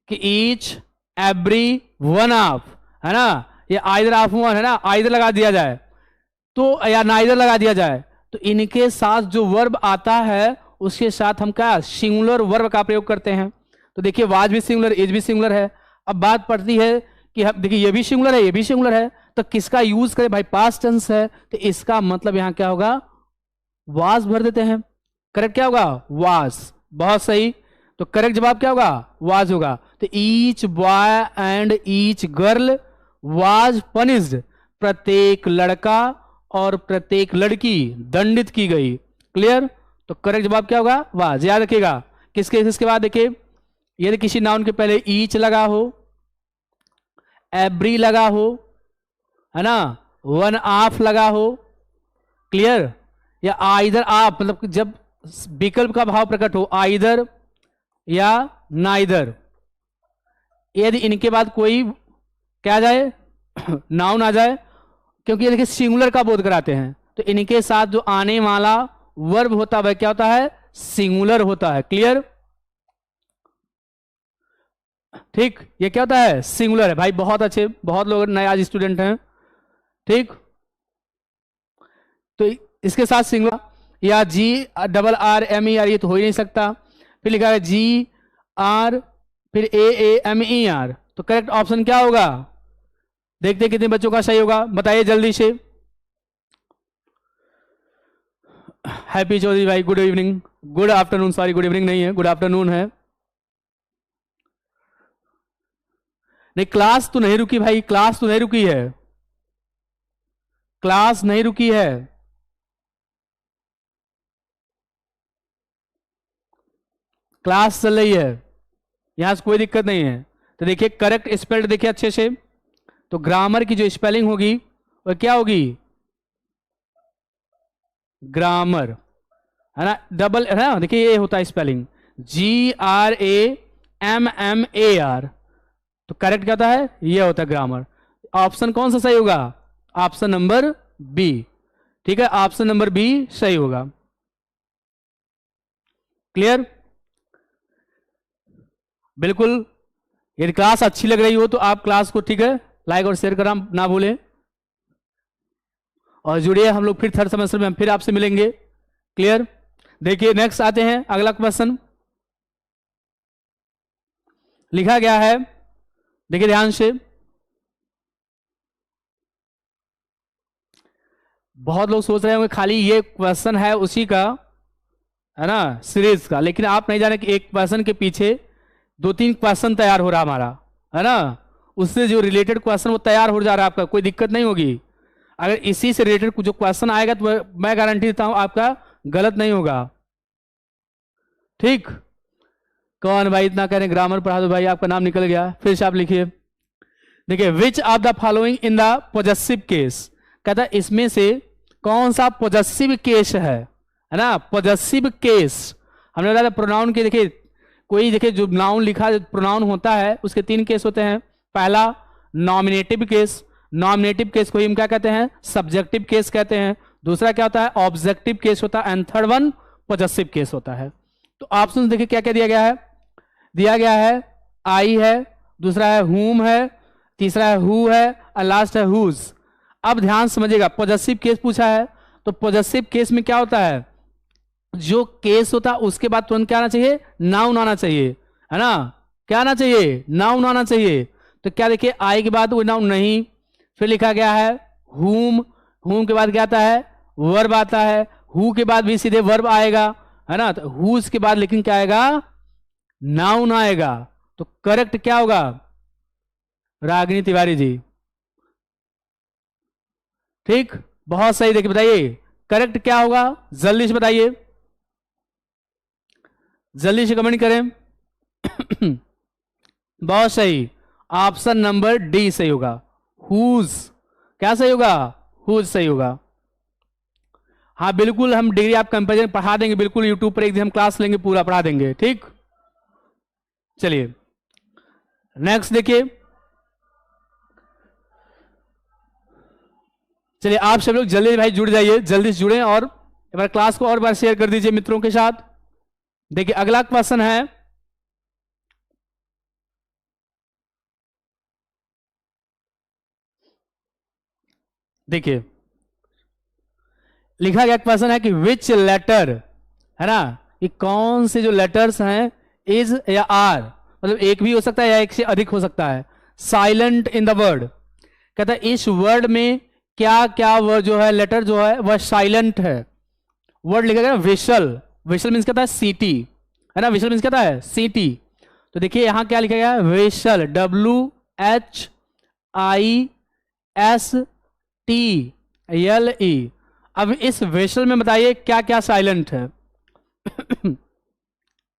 कि ईच, एवरी, वन ऑफ, है ना, ये आइदर ऑफ वन, है ना, आइदर लगा दिया जाए तो, या नाइदर लगा दिया जाए, तो इनके साथ जो वर्ब आता है उसके साथ हम क्या सिंगुलर वर्ब का प्रयोग करते हैं। तो देखिए वाज भी सिंगुलर, इज भी सिंगुलर है। अब बात पड़ती है कि देखिए ये भी सिंगुलर है, ये भी सिंगुलर है, तो किसका यूज करें भाई, पास्ट टेंस है, तो इसका मतलब यहां क्या होगा, वाज भर देते हैं। करेक्ट क्या होगा, वाज। बहुत सही, तो करेक्ट जवाब क्या होगा, वाज होगा। तो each boy and each girl was punished, प्रत्येक लड़का और प्रत्येक लड़की दंडित की गई। क्लियर। तो करेक्ट जवाब क्या होगा, वाज। याद रखिएगा किसके किसके बाद देखिए, यदि किसी नाउन के पहले ईच लगा हो, एवरी लगा हो, है ना, वन ऑफ लगा हो, क्लियर, या आइदर आप, मतलब जब विकल्प का भाव प्रकट हो, आइदर या नाइदर, यदि इनके बाद कोई क्या आ जाए नाउन आ जाए, क्योंकि ये देखिए सिंगुलर का बोध कराते हैं, तो इनके साथ जो आने वाला वर्ब होता है वह क्या होता है, सिंगुलर होता है। क्लियर। ठीक, ये क्या होता है, सिंगुलर है भाई। बहुत अच्छे, बहुत लोग नए आज स्टूडेंट हैं। ठीक, तो इसके साथ सिंगुलर या G double R M E R, ये तो हो ही नहीं सकता। फिर लिखा है जी आर, फिर ए एम ई आर, तो करेक्ट ऑप्शन क्या होगा, देखते कितने बच्चों का सही होगा, बताइए जल्दी से। हैप्पी चौधरी भाई, good evening, good afternoon, sorry good evening नहीं है, गुड आफ्टरनून है। नहीं क्लास तो नहीं रुकी भाई, क्लास तो नहीं रुकी है, क्लास नहीं रुकी है, क्लास चल रही है, यहां से कोई दिक्कत नहीं है। तो देखिए करेक्ट स्पेल्ड देखिए अच्छे से, तो ग्रामर की जो स्पेलिंग होगी वह क्या होगी, ग्रामर, है ना, डबल, है ना, देखिए ये होता है स्पेलिंग GRAMMAR, तो करेक्ट क्या होता है, ये होता है ग्रामर। ऑप्शन कौन सा सही होगा? Option number B. ठीक है, ऑप्शन नंबर बी सही होगा। क्लियर? बिल्कुल। यदि क्लास अच्छी लग रही हो तो आप क्लास को, ठीक है, लाइक और शेयर करना ना भूलें, और जुड़िए। हम लोग फिर थर्ड सेमेस्टर में हम फिर आपसे मिलेंगे। क्लियर? देखिए नेक्स्ट आते हैं, अगला क्वेश्चन लिखा गया है, देखिए ध्यान से। बहुत लोग सोच रहे होंगे खाली ये क्वेश्चन है उसी का, है ना, सीरीज का, लेकिन आप नहीं जाने कि एक क्वेश्चन के पीछे 2-3 क्वेश्चन तैयार हो रहा हमारा, है ना, उससे जो रिलेटेड क्वेश्चन वो तैयार हो जा रहा है आपका, कोई दिक्कत नहीं होगी। अगर इसी से रिलेटेड जो क्वेश्चन आएगा तो मैं गारंटी देता हूं आपका गलत नहीं होगा। ठीक? कौन भाई इतना कह रहे ग्रामर पढ़ा दो भाई, आपका नाम निकल गया, फिर से आप लिखिए। देखिए, विच of the following in the possessive case, कहता है इसमें से कौन सा पॉजेसिव केस है ना, पॉजेसिव केस। हमने बताया प्रोनाउन के, देखिए कोई, देखिए जो नाउन लिखा प्रोनाउन होता है उसके 3 केस होते हैं। पहला नॉमिनेटिव केस, नॉमिनेटिव केस को हम क्या कहते हैं? सब्जेक्टिव केस कहते हैं। दूसरा क्या होता है? ऑब्जेक्टिव केस होता है। And third one possessive case होता है। तो ऑप्शन देखिए क्या क्या दिया गया है। दिया गया है आई है, दूसरा है हुम है, तीसरा है हु है, और लास्ट है हुज। अब ध्यान समझिएगा, पॉजेसिव केस पूछा है, तो पॉजेसिव केस में क्या होता है? जो केस होता है उसके बाद तुरंत क्या आना चाहिए? नाउन आना चाहिए, है ना। क्या आना चाहिए? नाउन आना चाहिए। तो क्या देखिए, आई के बाद वो नाउन नहीं, फिर लिखा गया है हुम, हुम के बाद क्या आता है? वर्ब आता है। हु के बाद भी सीधे वर्ब आएगा, है ना। तो हुज के बाद लेकिन क्या आएगा? नाउन आएगा। तो करेक्ट क्या होगा? रागिनी तिवारी जी, ठीक, बहुत सही। देखिए बताइए करेक्ट क्या होगा, जल्दी से बताइए, जल्दी से कमेंट करें। बहुत सही, ऑप्शन नंबर डी सही होगा, हुज। क्या सही होगा? हुज सही होगा। हाँ बिल्कुल, हम डिग्री आप कंपेरिजन पढ़ा देंगे, बिल्कुल यूट्यूब पर एक दिन हम क्लास लेंगे, पूरा पढ़ा देंगे। ठीक, चलिए नेक्स्ट देखिए। चलिए आप सब लोग जल्दी भाई जुड़ जाइए, जल्दी से जुड़ें, और एक बार क्लास को और बार शेयर कर दीजिए मित्रों के साथ। देखिए अगला क्वेश्चन है, देखिए लिखा गया क्वेश्चन है कि विच लेटर, है ना, ये कौन से जो लेटर्स हैं, इज या आर, मतलब एक भी हो सकता है या एक से अधिक हो सकता है, साइलेंट इन द वर्ड। कहता है इस वर्ड में क्या क्या वर्ड जो है, लेटर जो है वह साइलेंट है। वर्ड लिखा गया विशल, विशल मीन्स कहता है सीटी, है ना, विशल मीन्स कहता है सीटी। तो देखिए यहां क्या लिखा गया है? We shall, WHISTLE। अब इस विशल में बताइए क्या क्या साइलेंट है।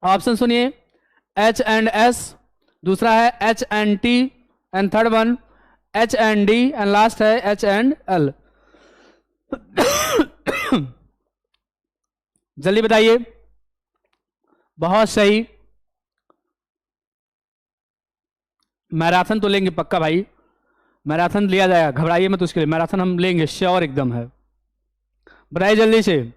ऑप्शन सुनिए, H&S, दूसरा है HNT, and third one HND, and last है HNL। जल्दी बताइए। बहुत सही, मैराथन तो लेंगे पक्का भाई, मैराथन लिया जाएगा, घबराइए मत उसके लिए, मैराथन हम लेंगे श्योर एकदम है। बताइए जल्दी से,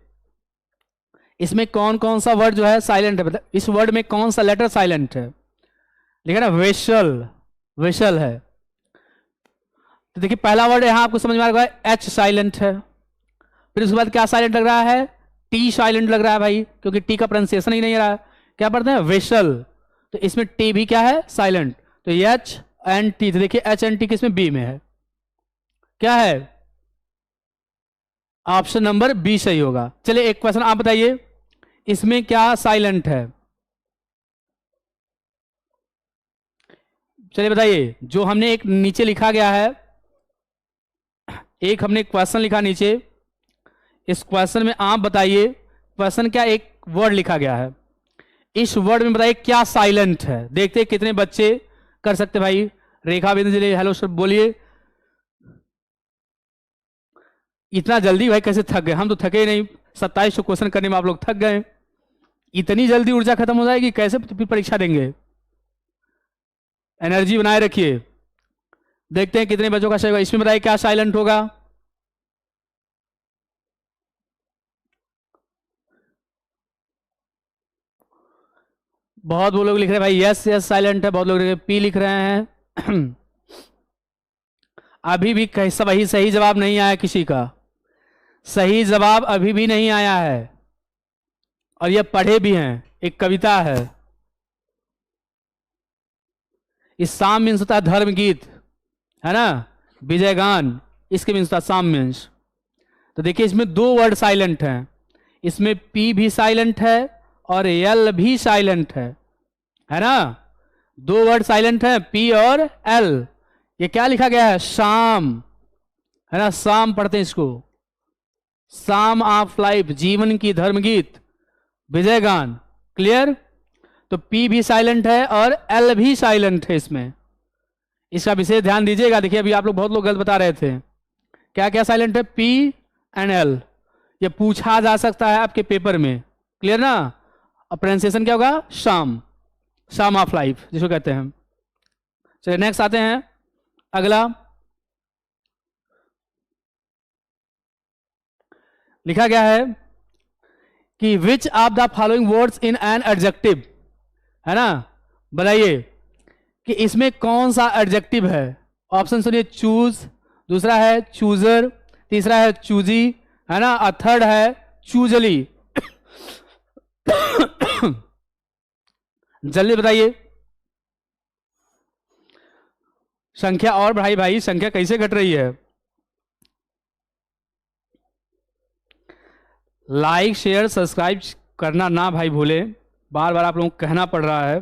इसमें कौन कौन सा वर्ड जो है साइलेंट है, इस वर्ड में कौन सा लेटर साइलेंट है? लिखा ना विशल, विशल है। तो देखिए पहला वर्ड यहां आपको समझ में आ रहा है, H साइलेंट है। फिर उसके बाद क्या साइलेंट लग रहा है? T साइलेंट लग रहा है भाई, क्योंकि T का प्रोनाउंसिएशन ही नहीं रहा है। क्या पढ़ते हैं? विशल। तो इसमें T भी क्या है? साइलेंट। तो HNT, तो देखिए HNT किसमें? बी में है। क्या है? ऑप्शन नंबर बी सही होगा। चलिए एक क्वेश्चन आप बताइए, इसमें क्या साइलेंट है? चलिए बताइए, जो हमने एक नीचे लिखा गया है, एक हमने क्वेश्चन लिखा नीचे, इस क्वेश्चन में आप बताइए, क्वेश्चन क्या, एक वर्ड लिखा गया है, इस वर्ड में बताइए क्या साइलेंट है। देखते हैं कितने बच्चे कर सकते भाई। रेखा बिंदु जी, हेलो सर, बोलिए। इतना जल्दी भाई कैसे थक गए? हम तो थके ही नहीं, 2700 क्वेश्चन करने में आप लोग थक गए। इतनी जल्दी ऊर्जा खत्म हो जाएगी, कैसे परीक्षा देंगे? एनर्जी बनाए रखिए। देखते हैं कितने बच्चों का सही होगा। इसमें बताइए क्या साइलेंट होगा। बहुत वो लोग लिख रहे हैं भाई यस यस साइलेंट है, बहुत लोग पी लिख रहे हैं। अभी भी सही सही जवाब नहीं आया किसी का, सही जवाब अभी भी नहीं आया है। और ये पढ़े भी हैं, एक कविता है। इस साम मीन्स होता है धर्म गीत, है ना, विजय गान, इसके मीन्स होता है साम मीन्स। तो देखिए इसमें दो वर्ड साइलेंट हैं, इसमें पी भी साइलेंट है और एल भी साइलेंट है ना। दो वर्ड साइलेंट है, पी और एल। ये क्या लिखा गया है, शाम, है ना, शाम पढ़ते हैं इसको, शाम ऑफ लाइफ, जीवन की धर्मगीत, विजय गान। क्लियर। तो पी भी साइलेंट है और एल भी साइलेंट है इसमें, इसका विशेष ध्यान दीजिएगा। देखिए अभी आप लोग बहुत लोग गलत बता रहे थे, क्या क्या साइलेंट है, पी एंड एल। ये पूछा जा सकता है आपके पेपर में। क्लियर ना। और प्रोनाउंसिएशन क्या होगा, शाम, शाम ऑफ लाइफ जिसको कहते हैं। चलिए नेक्स्ट आते हैं, अगला लिखा गया है कि which of the following words in an adjective, है ना, बताइए कि इसमें कौन सा एडजेक्टिव है। ऑप्शन सुनिए, चूज, दूसरा है चूजर, तीसरा है चूजी, है ना, और थर्ड है चूजली। जल्दी बताइए। संख्या और भाई भाई संख्या कैसे घट रही है। लाइक शेयर सब्सक्राइब करना ना भाई भूले, बार बार आप लोगों को कहना पड़ रहा है।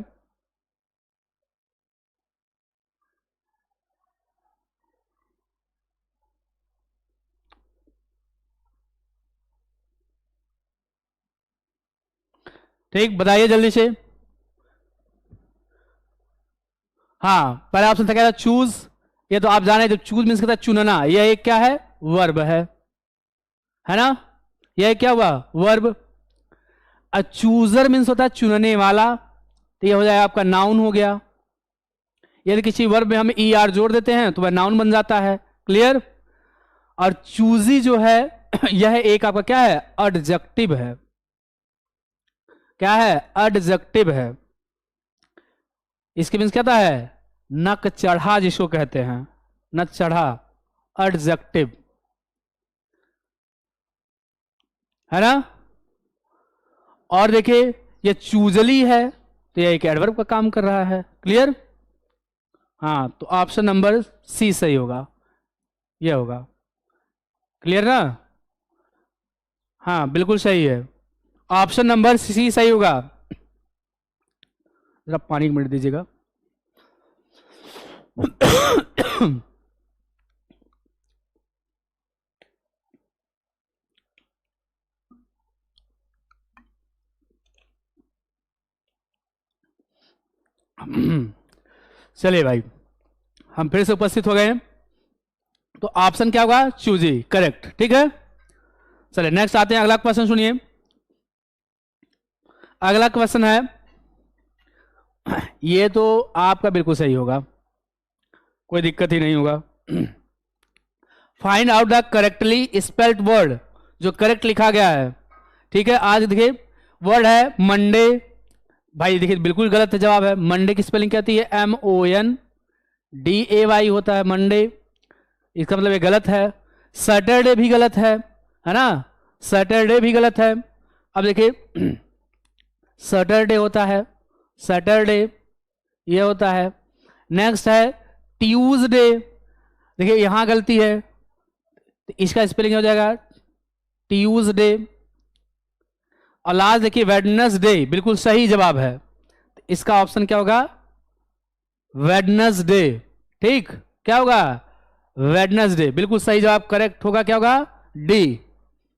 ठीक, बताइए जल्दी से। हाँ, पहला ऑप्शन था क्या था, चूज। ये तो आप जाने, जब चूज मीन्स कहता है चुनना, यह एक क्या है, वर्ब है ना, यह क्या हुआ, वर्ब। चूजर मीन्स होता है चुनने वाला, तो ये हो जाएगा आपका नाउन हो गया। यदि किसी वर्ब में हम ई आर जोड़ देते हैं तो वह नाउन बन जाता है। क्लियर। और चूजी जो है यह एक आपका क्या है, एडजेक्टिव है। क्या है, एडजेक्टिव है। इसके मीन्स क्या है, नक चढ़ा जिसको कहते हैं, नक चढ़ा, एडजेक्टिव, है ना। और देखिए ये चूजली है, तो यह एक एडवर्ब का काम कर रहा है। क्लियर। हाँ, तो ऑप्शन नंबर सी सही होगा, यह होगा। क्लियर ना। हाँ बिल्कुल सही है, ऑप्शन नंबर सी सही होगा। जरा पानी मिनट दीजिएगा। चलिए भाई, हम फिर से उपस्थित हो गए। तो ऑप्शन क्या होगा, चूजी, करेक्ट। ठीक है, चलिए नेक्स्ट आते हैं, अगला क्वेश्चन सुनिए। अगला क्वेश्चन है, ये तो आपका बिल्कुल सही होगा, कोई दिक्कत ही नहीं होगा। Find out the correctly spelled word, जो करेक्ट लिखा गया है। ठीक है, आज देखिए वर्ड है मंडे, भाई देखिए बिल्कुल गलत है जवाब है। मंडे की स्पेलिंग क्या होती है, MONDAY होता है मंडे, इसका मतलब ये गलत है। सैटरडे भी गलत है ना, सैटरडे भी गलत है। अब देखिए सैटरडे होता है, सैटरडे ये होता है। नेक्स्ट है ट्यूसडे, देखिए यहां गलती है, तो इसका स्पेलिंग हो जाएगा ट्यूसडे। और लास्ट देखिए वेडनेसडे, बिल्कुल सही जवाब है, तो इसका ऑप्शन क्या होगा, वेडनेसडे। ठीक, क्या होगा, वेडनेसडे, बिल्कुल सही जवाब करेक्ट होगा, क्या होगा, डी।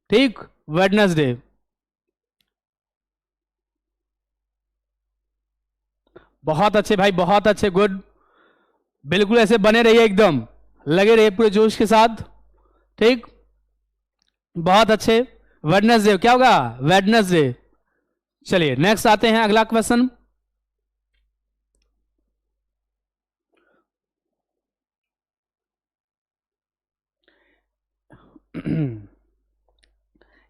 ठीक, वेडनेसडे। बहुत अच्छे भाई, बहुत अच्छे, गुड। बिल्कुल ऐसे बने रहिए, एकदम लगे रहिए पूरे जोश के साथ। ठीक, बहुत अच्छे। वेडनेसडे क्या होगा, वेडनेसडे। चलिए नेक्स्ट आते हैं, अगला क्वेश्चन।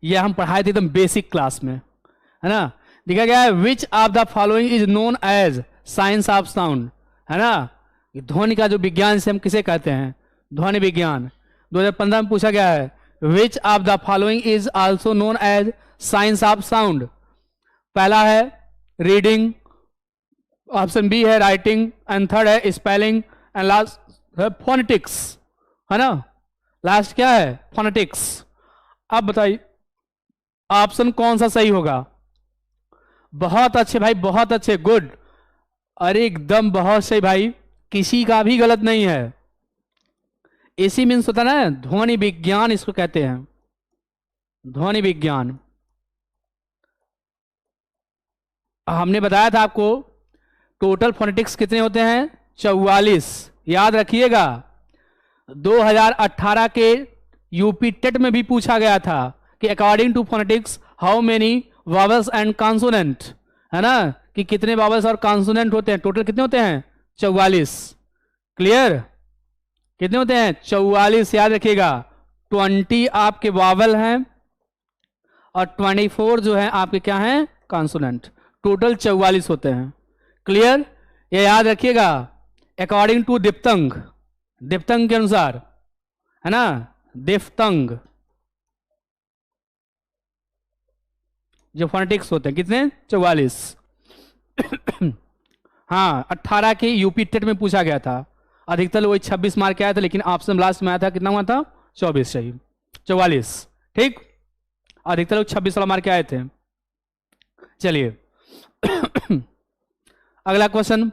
ये हम पढ़ाए थे एकदम बेसिक क्लास में, है ना। लिखा गया है which of the following is known as science of sound, है ना। ध्वनि का जो विज्ञान से हम किसे कहते हैं, ध्वनि विज्ञान। 2015 में पूछा गया है which of the following is also known as science of sound. पहला है रीडिंग, ऑप्शन बी है राइटिंग, एंड थर्ड है स्पेलिंग, एंड लास्ट है फोनेटिक्स, है ना। लास्ट क्या है, फोनेटिक्स। अब बताइए ऑप्शन कौन सा सही होगा। बहुत अच्छे भाई, बहुत अच्छे, गुड। अरे एकदम बहुत सही भाई, किसी का भी गलत नहीं है। इसी मीन्स होता है ना ध्वनि विज्ञान, इसको कहते हैं ध्वनि विज्ञान। हमने बताया था आपको टोटल फोनेटिक्स कितने होते हैं, 44। याद रखिएगा 2018 के यूपी टेट में भी पूछा गया था कि according to phonetics how many vowels and consonant, है ना, कि कितने वावल्स और कॉन्सोनेंट होते हैं। टोटल कितने होते हैं, 44। क्लियर, कितने होते हैं, 44। याद रखिएगा 20 आपके वावल हैं और 24 जो है आपके क्या हैं, कॉन्सोनेंट। टोटल 44 होते हैं। क्लियर, ये याद रखिएगा अकॉर्डिंग टू दिप्तंग, दिप्तंग के अनुसार, है ना, दिप्तंग जो फोनेटिक्स होते हैं कितने, 44। हाँ 18 के यूपी टेट में पूछा गया था, अधिकतर वही 26 मार्क के आया था, लेकिन ऑप्शन लास्ट में आया था कितना हुआ था, 24 सही, 44। ठीक, अधिकतर लोग 26 वाला मार्क के आए थे। चलिए अगला क्वेश्चन।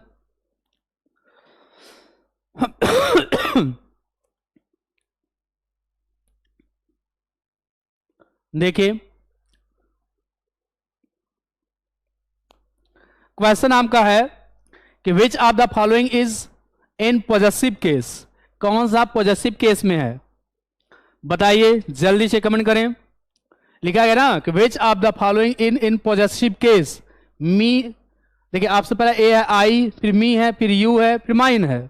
देखिए क्वेश्चन आपका है कि which of the following is in possessive case, कौन सा पॉजेसिव केस में है, बताइए जल्दी से कमेंट करें। लिखा गया ना कि which of the following in possessive case, me, देखिए आपसे पहले ए है, आई, फिर मी है, फिर यू है, फिर माइन है।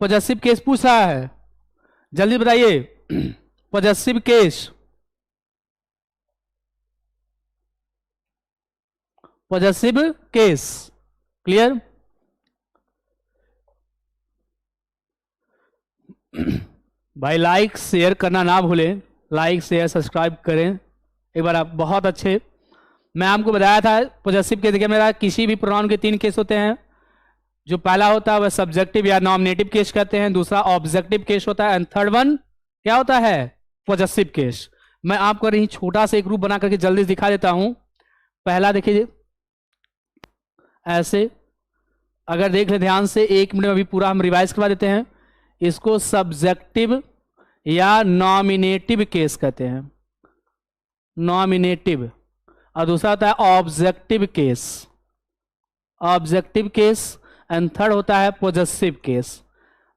पॉजेसिव केस पूछ रहा है, जल्दी बताइए possessive case, possessive case. Clear, भाई लाइक शेयर करना ना भूलें, लाइक शेयर सब्सक्राइब करें एक बार आप। बहुत अच्छे, मैं आपको बताया था पॉजेसिव केस। देखिए मेरा किसी भी प्रोनाउन के 3 केस होते हैं। जो पहला होता है वह सब्जेक्टिव या नॉमिनेटिव केस कहते हैं, दूसरा ऑब्जेक्टिव केस होता है, एंड थर्ड वन क्या होता है, पॉजेसिव केस। मैं आपको यही छोटा सा एक रूप बना करके जल्दी दिखा देता हूं। पहला देखिए ऐसे, अगर देख ले ध्यान से, 1 मिनट में अभी पूरा हम रिवाइज करवा देते हैं। इसको सब्जेक्टिव या नॉमिनेटिव केस कहते हैं, नॉमिनेटिव। और दूसरा होता है objective case, objective case, and third होता है पॉजेसिव केस।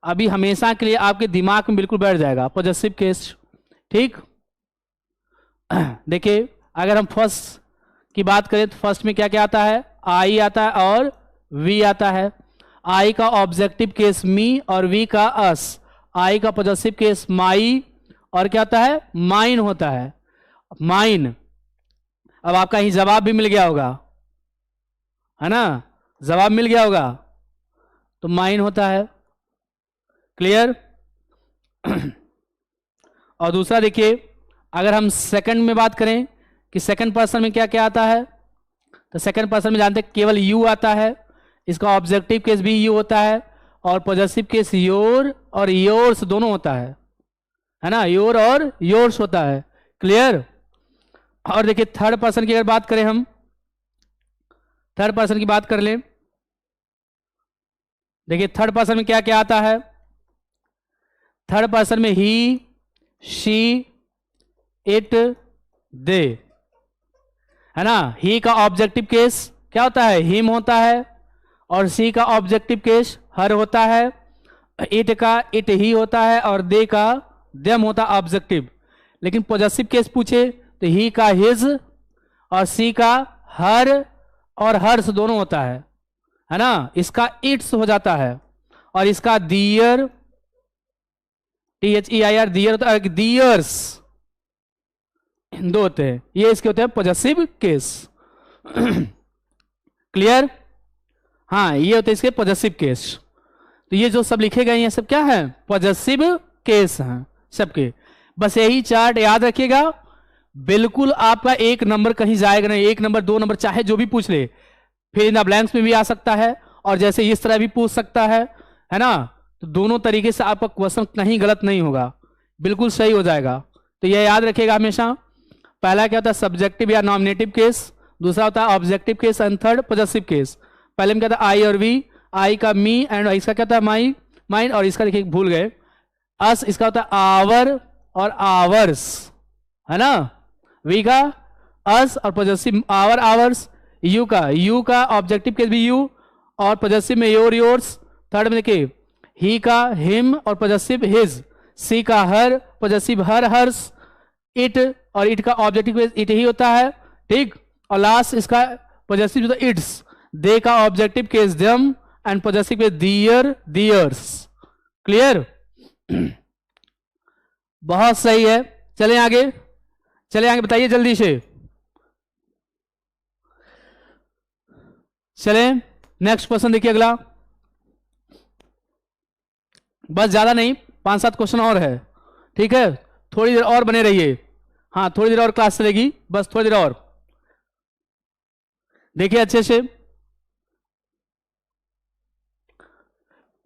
अभी हमेशा के लिए आपके दिमाग में बिल्कुल बैठ जाएगा पॉजेसिव केस। ठीक, देखिए अगर हम फर्स्ट की बात करें तो फर्स्ट में क्या क्या आता है, आई आता है और वी आता है। आई का ऑब्जेक्टिव केस मी और वी का अस। आई का पॉजेसिव केस माई और क्या होता है, माइन होता है, माइन। अब आपका ही जवाब भी मिल गया होगा, है ना, जवाब मिल गया होगा तो माइन होता है। क्लियर। और दूसरा देखिए अगर हम सेकंड में बात करें कि सेकंड पर्सन में क्या क्या आता है, तो सेकंड पर्सन में जानते हैं केवल यू आता है। इसका ऑब्जेक्टिव केस भी यू होता है और पॉजेसिव केस योर और योर्स दोनों होता है ना, योर और योर्स होता है। क्लियर। और देखिए थर्ड पर्सन की अगर बात करें हम, थर्ड पर्सन की बात कर लें, देखिए थर्ड पर्सन में क्या क्या आता है। थर्ड पर्सन में ही, शी, इट, दे, है ना। ही का ऑब्जेक्टिव केस क्या होता है, हिम होता है, और सी का ऑब्जेक्टिव केस हर होता है। इट का इट ही होता है और दे का देम होता है ऑब्जेक्टिव। लेकिन पॉजेसिव केस पूछे तो ही का हिज और सी का हर और हर्स दोनों होता है ना। इसका इट्स हो जाता है और इसका दियर THEIR, दियर होता है, दियर्स दो होते हैं, ये इसके होते हैं पॉजेसिव केस। क्लियर? हाँ, ये होते हैं इसके पॉजेसिव केस। तो ये जो सब लिखे गए हैं सब क्या है? पॉजेसिव केस हैं सबके। बस यही चार्ट याद रखिएगा, बिल्कुल आपका एक नंबर कहीं जाएगा नहीं, एक नंबर 2 नंबर चाहे जो भी पूछ ले, फिर इन ब्लैंक्स में भी आ सकता है और जैसे इस तरह भी पूछ सकता है ना। तो दोनों तरीके से आपका क्वेश्चन कहीं गलत नहीं होगा, बिल्कुल सही हो जाएगा। तो यह याद रखिएगा हमेशा। पहला क्या होता है? सब्जेक्टिव या नॉमिनेटिव केस, दूसरा होता है objective case and third possessive case. पहले में क्या था? आई और वी, आई का मी एंड इसका क्या था? माई, माइन, और इसका देखिए भूल गए, अस, इसका होता है आवर और आवर्स, है ना। वी का अस और पॉजेसिव आवर आवर्स। यू का ऑब्जेक्टिव केस भी यू और पॉजेसिव में योर योर्स। थर्ड में देखिए ही का हिम और पॉजेसिव हिज। सी का her, possessive her hers. It, और इट का ऑब्जेक्टिव केस इट ही होता है, ठीक। और लास्ट इसका पॉजेसिव होता है इट्स। दे का objective case them and possessive case their theirs. Clear? बहुत सही है। चलें आगे, चलें आगे, बताइए जल्दी से। चलें नेक्स्ट क्वेश्चन देखिए अगला। बस ज्यादा नहीं, 5-7 क्वेश्चन और है, ठीक है। थोड़ी देर और बने रहिए, हाँ थोड़ी देर और क्लास चलेगी, बस थोड़ी देर और देखिए अच्छे से।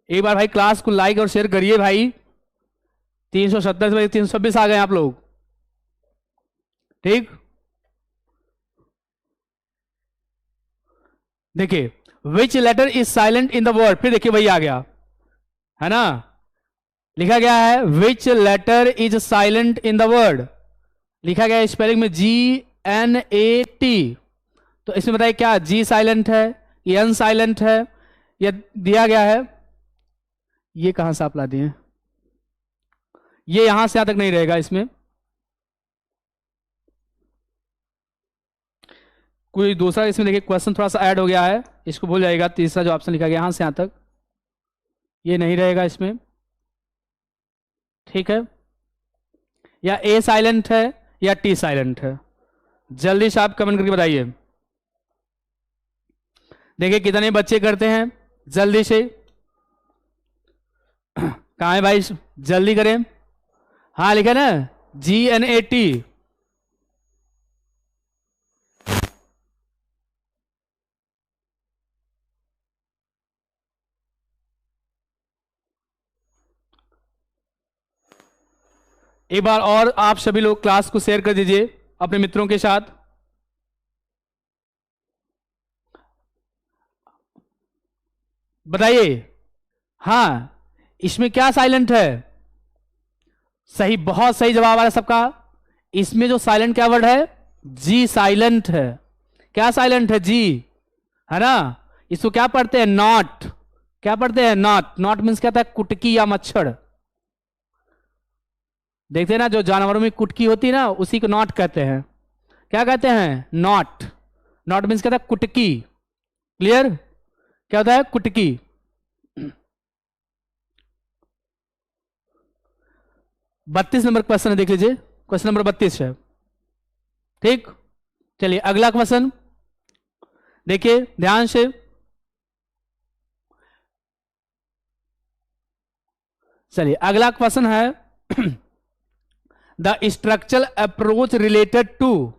एक बार भाई क्लास को लाइक और शेयर करिए भाई। 370 से 326 आ गए आप लोग, ठीक। देखिए which letter is silent in the word, फिर देखिए वही आ गया, है ना। लिखा गया है which letter is silent in the word, लिखा गया है स्पेलिंग में GNAT। तो इसमें बताइए क्या जी साइलेंट है, एन साइलेंट है, या दिया गया है। ये कहां से आप ला दिए? ये यहां से यहां तक नहीं रहेगा, इसमें कोई दूसरा, इसमें देखिए क्वेश्चन थोड़ा सा ऐड हो गया है, इसको भूल जाएगा। तीसरा जो ऑप्शन लिखा गया यहां से यहां तक, ये नहीं रहेगा इसमें, ठीक है। या ए साइलेंट है या टी साइलेंट है, जल्दी से आप कमेंट करके बताइए। देखिए कितने बच्चे करते हैं, जल्दी से। कहाँ है भाई, जल्दी करें। हाँ लिखा ना GNAT। एक बार और आप सभी लोग क्लास को शेयर कर दीजिए अपने मित्रों के साथ। बताइए हाँ इसमें क्या साइलेंट है? सही, बहुत सही जवाब आ रहा है सबका। इसमें जो साइलेंट क्या वर्ड है? जी साइलेंट है। क्या साइलेंट है? जी, है ना। इसको क्या पढ़ते हैं? नॉट। क्या पढ़ते हैं? नॉट। नॉट मीन्स क्या था? कुटकी या मच्छर। देखते हैं ना जो जानवरों में कुटकी होती है ना, उसी को नॉट कहते हैं। क्या कहते हैं? नॉट। नॉट मीन्स क्या था? कुटकी। क्लियर? क्या होता है? कुटकी। बत्तीस नंबर क्वेश्चन है, देख लीजिए, क्वेश्चन नंबर 32 है, ठीक। चलिए अगला क्वेश्चन देखिए ध्यान से। चलिए अगला क्वेश्चन है the structural approach related to.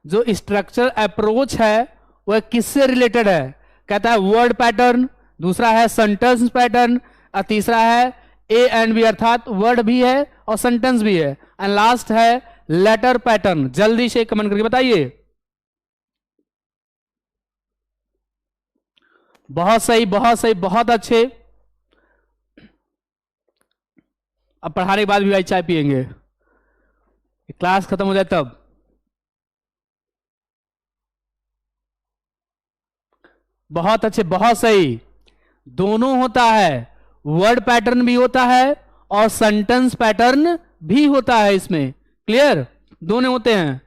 जो स्ट्रक्चरल अप्रोच है वह किससे रिलेटेड है? कहता है वर्ड पैटर्न, दूसरा है सेंटेंस पैटर्न, और तीसरा है ए एंड बी, अर्थात वर्ड भी है और सेंटेंस भी है, एंड लास्ट है लेटर पैटर्न। जल्दी से कमेंट करके बताइए। बहुत सही, बहुत सही, बहुत अच्छे। अब पढ़ाने के बाद भी भाई चाय पियेंगे, क्लास खत्म हो जाए तब। बहुत अच्छे, बहुत सही। दोनों होता है, वर्ड पैटर्न भी होता है और सेंटेंस पैटर्न भी होता है इसमें। क्लियर? दोनों होते हैं,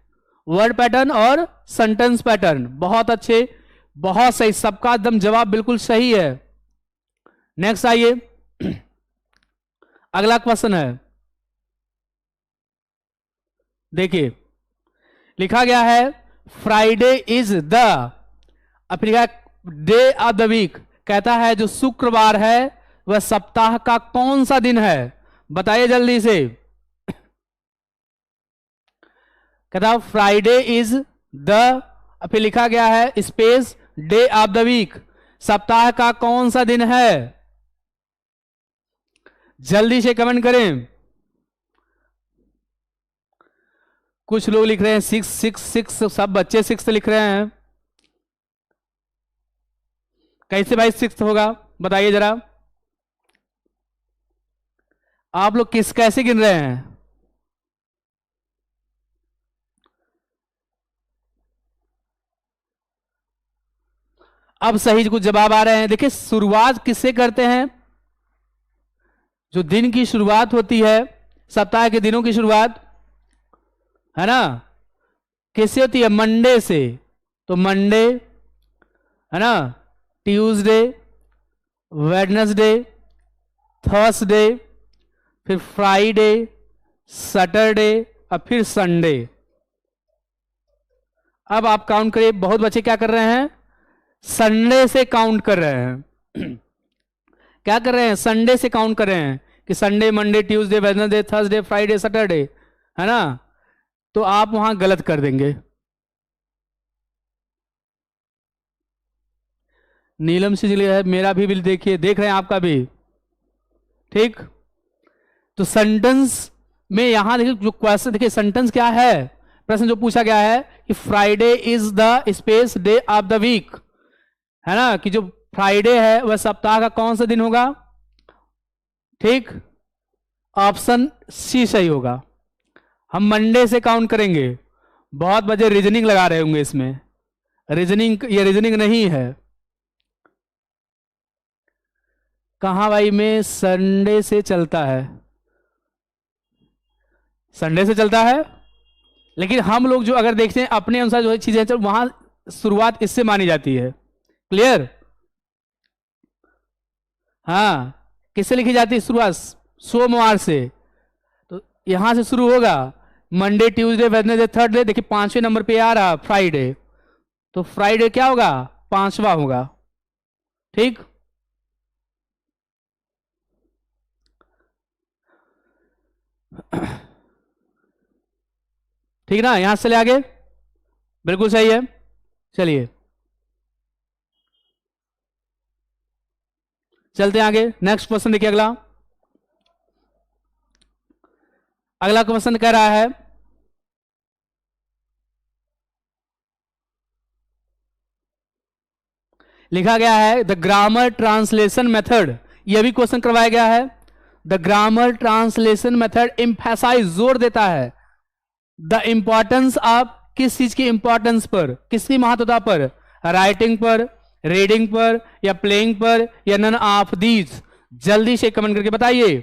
वर्ड पैटर्न और सेंटेंस पैटर्न। बहुत अच्छे, बहुत सही, सबका एकदम जवाब बिल्कुल सही है। नेक्स्ट आइए, अगला क्वेश्चन है देखिए लिखा गया है फ्राइडे इज द, अब लिखा डे ऑफ द वीक, कहता है जो शुक्रवार है वह सप्ताह का कौन सा दिन है, बताइए जल्दी से। कहता फ्राइडे इज द, फिर लिखा गया है space day of the week, सप्ताह का कौन सा दिन है, जल्दी से कमेंट करें। कुछ लोग लिख रहे हैं सिक्स सिक्स सिक्स, सब बच्चे सिक्स लिख रहे हैं। कैसे भाई सिक्स होगा, बताइए जरा, आप लोग किस कैसे गिन रहे हैं। अब सही कुछ जवाब आ रहे हैं। देखिए शुरुआत किससे करते हैं, जो दिन की शुरुआत होती है, सप्ताह के दिनों की शुरुआत है ना, किससे होती है, मंडे से। तो मंडे है ना, ट्यूसडे, वेडनेसडे, थर्सडे, फिर फ्राइडे, सैटरडे और फिर संडे। अब आप काउंट करिए, बहुत बच्चे क्या कर रहे हैं, संडे से काउंट कर रहे हैं। क्या कर रहे हैं, संडे से काउंट कर रहे हैं कि Sunday, Monday, Tuesday, Wednesday, Thursday, Friday, Saturday, है ना। तो आप वहां गलत कर देंगे। नीलम से चलिए है, मेरा भी बिल देखिए, देख रहे हैं आपका भी, ठीक। तो सेंटेंस में यहां देखिए जो क्वेश्चन, देखिए सेंटेंस क्या है, प्रश्न जो पूछा गया है कि Friday is the space day of the week, है ना, कि जो फ्राइडे है वह सप्ताह का कौन सा दिन होगा, ठीक। ऑप्शन सी सही होगा। हम मंडे से काउंट करेंगे। बहुत बच्चे रीजनिंग लगा रहे होंगे इसमें, रीजनिंग, ये रीजनिंग नहीं है। कहां भाई में संडे से चलता है, संडे से चलता है, लेकिन हम लोग जो अगर देखते हैं अपने अनुसार जो चीजें चल, वहां शुरुआत इससे मानी जाती है। क्लियर, हाँ, किससे लिखी जाती है शुरुआत, सोमवार से। तो यहां से शुरू होगा, मंडे, ट्यूसडे, वेडनेसडे, थर्सडे, देखिए पांचवें नंबर पे आ रहा फ्राइडे, तो फ्राइडे क्या होगा, पांचवा होगा, ठीक। ठीक ना, यहां से चले आगे, बिल्कुल सही है। चलिए चलते हैं आगे, नेक्स्ट क्वेश्चन देखिए। अगला अगला क्वेश्चन कह रहा है, लिखा गया है द ग्रामर ट्रांसलेशन मेथड, यह भी क्वेश्चन करवाया गया है। The grammar translation method emphasise, जोर देता है, द इंपॉर्टेंस ऑफ, किस चीज की इंपॉर्टेंस पर, किसकी महत्वता पर, राइटिंग पर, रीडिंग पर, या प्लेइंग पर, या नन ऑफ दीज, जल्दी से कमेंट करके बताइए।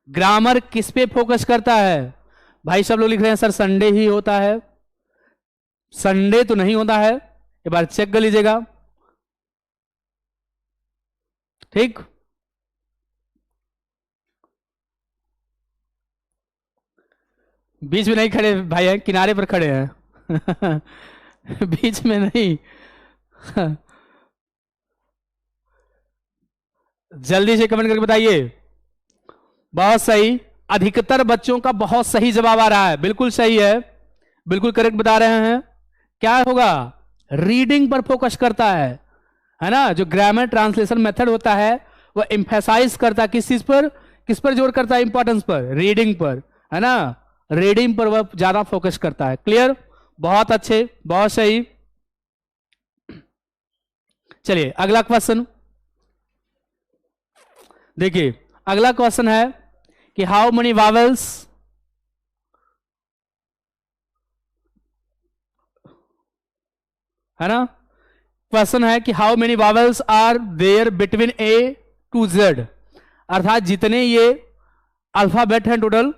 ग्रामर किस पे फोकस करता है, भाई सब लोग लिख रहे हैं सर संडे ही होता है, संडे तो नहीं होता है, एक बार चेक कर लीजिएगा, ठीक। बीच में नहीं खड़े भाई, हैं किनारे पर खड़े हैं। बीच में नहीं। जल्दी से कमेंट करके बताइए। बहुत सही, अधिकतर बच्चों का बहुत सही जवाब आ रहा है, बिल्कुल सही है, बिल्कुल करेक्ट बता रहे हैं। क्या होगा, रीडिंग पर फोकस करता है ना। जो ग्रामर ट्रांसलेशन मेथड होता है वह एम्फेसाइज करता है किस चीज पर, किस पर जोर करता है, इंपॉर्टेंस पर, रीडिंग पर, है ना, रीडिंग पर वह ज्यादा फोकस करता है। क्लियर, बहुत अच्छे, बहुत सही। चलिए अगला क्वेश्चन देखिए। अगला क्वेश्चन है कि हाउ मेनी वावल्स, है ना, क्वेश्चन है कि how many vowels are there between A to Z, अर्थात जितने ये अल्फाबेट हैं टोटल,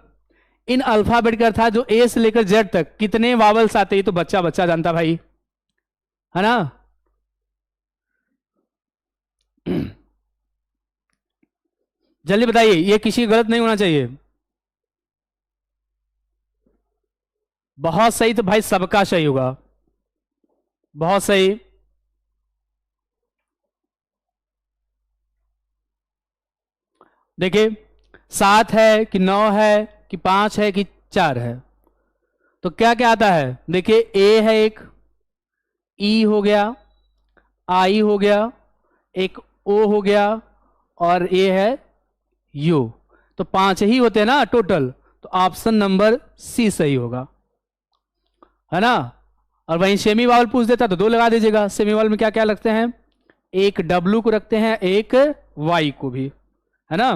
इन अल्फाबेट के अर्थात जो ए से लेकर जेड तक कितने वावल्स आते हैं, तो बच्चा बच्चा जानता भाई, है ना। जल्दी बताइए, ये किसी गलत नहीं होना चाहिए। बहुत सही, तो भाई सबका सही होगा। बहुत सही। देखिए 7 है कि 9 है कि 5 है कि 4 है, तो क्या क्या आता है? देखिए ए है, एक ई हो गया, आई हो गया, एक ओ हो गया, और ए है यू। तो 5 ही होते हैं ना टोटल, तो ऑप्शन नंबर सी सही होगा, है ना। और वहीं सेमी वावल पूछ देता तो 2 लगा दीजिएगा। सेमी वावल में क्या क्या लगते हैं? एक डब्लू को रखते हैं, एक वाई को भी, है ना।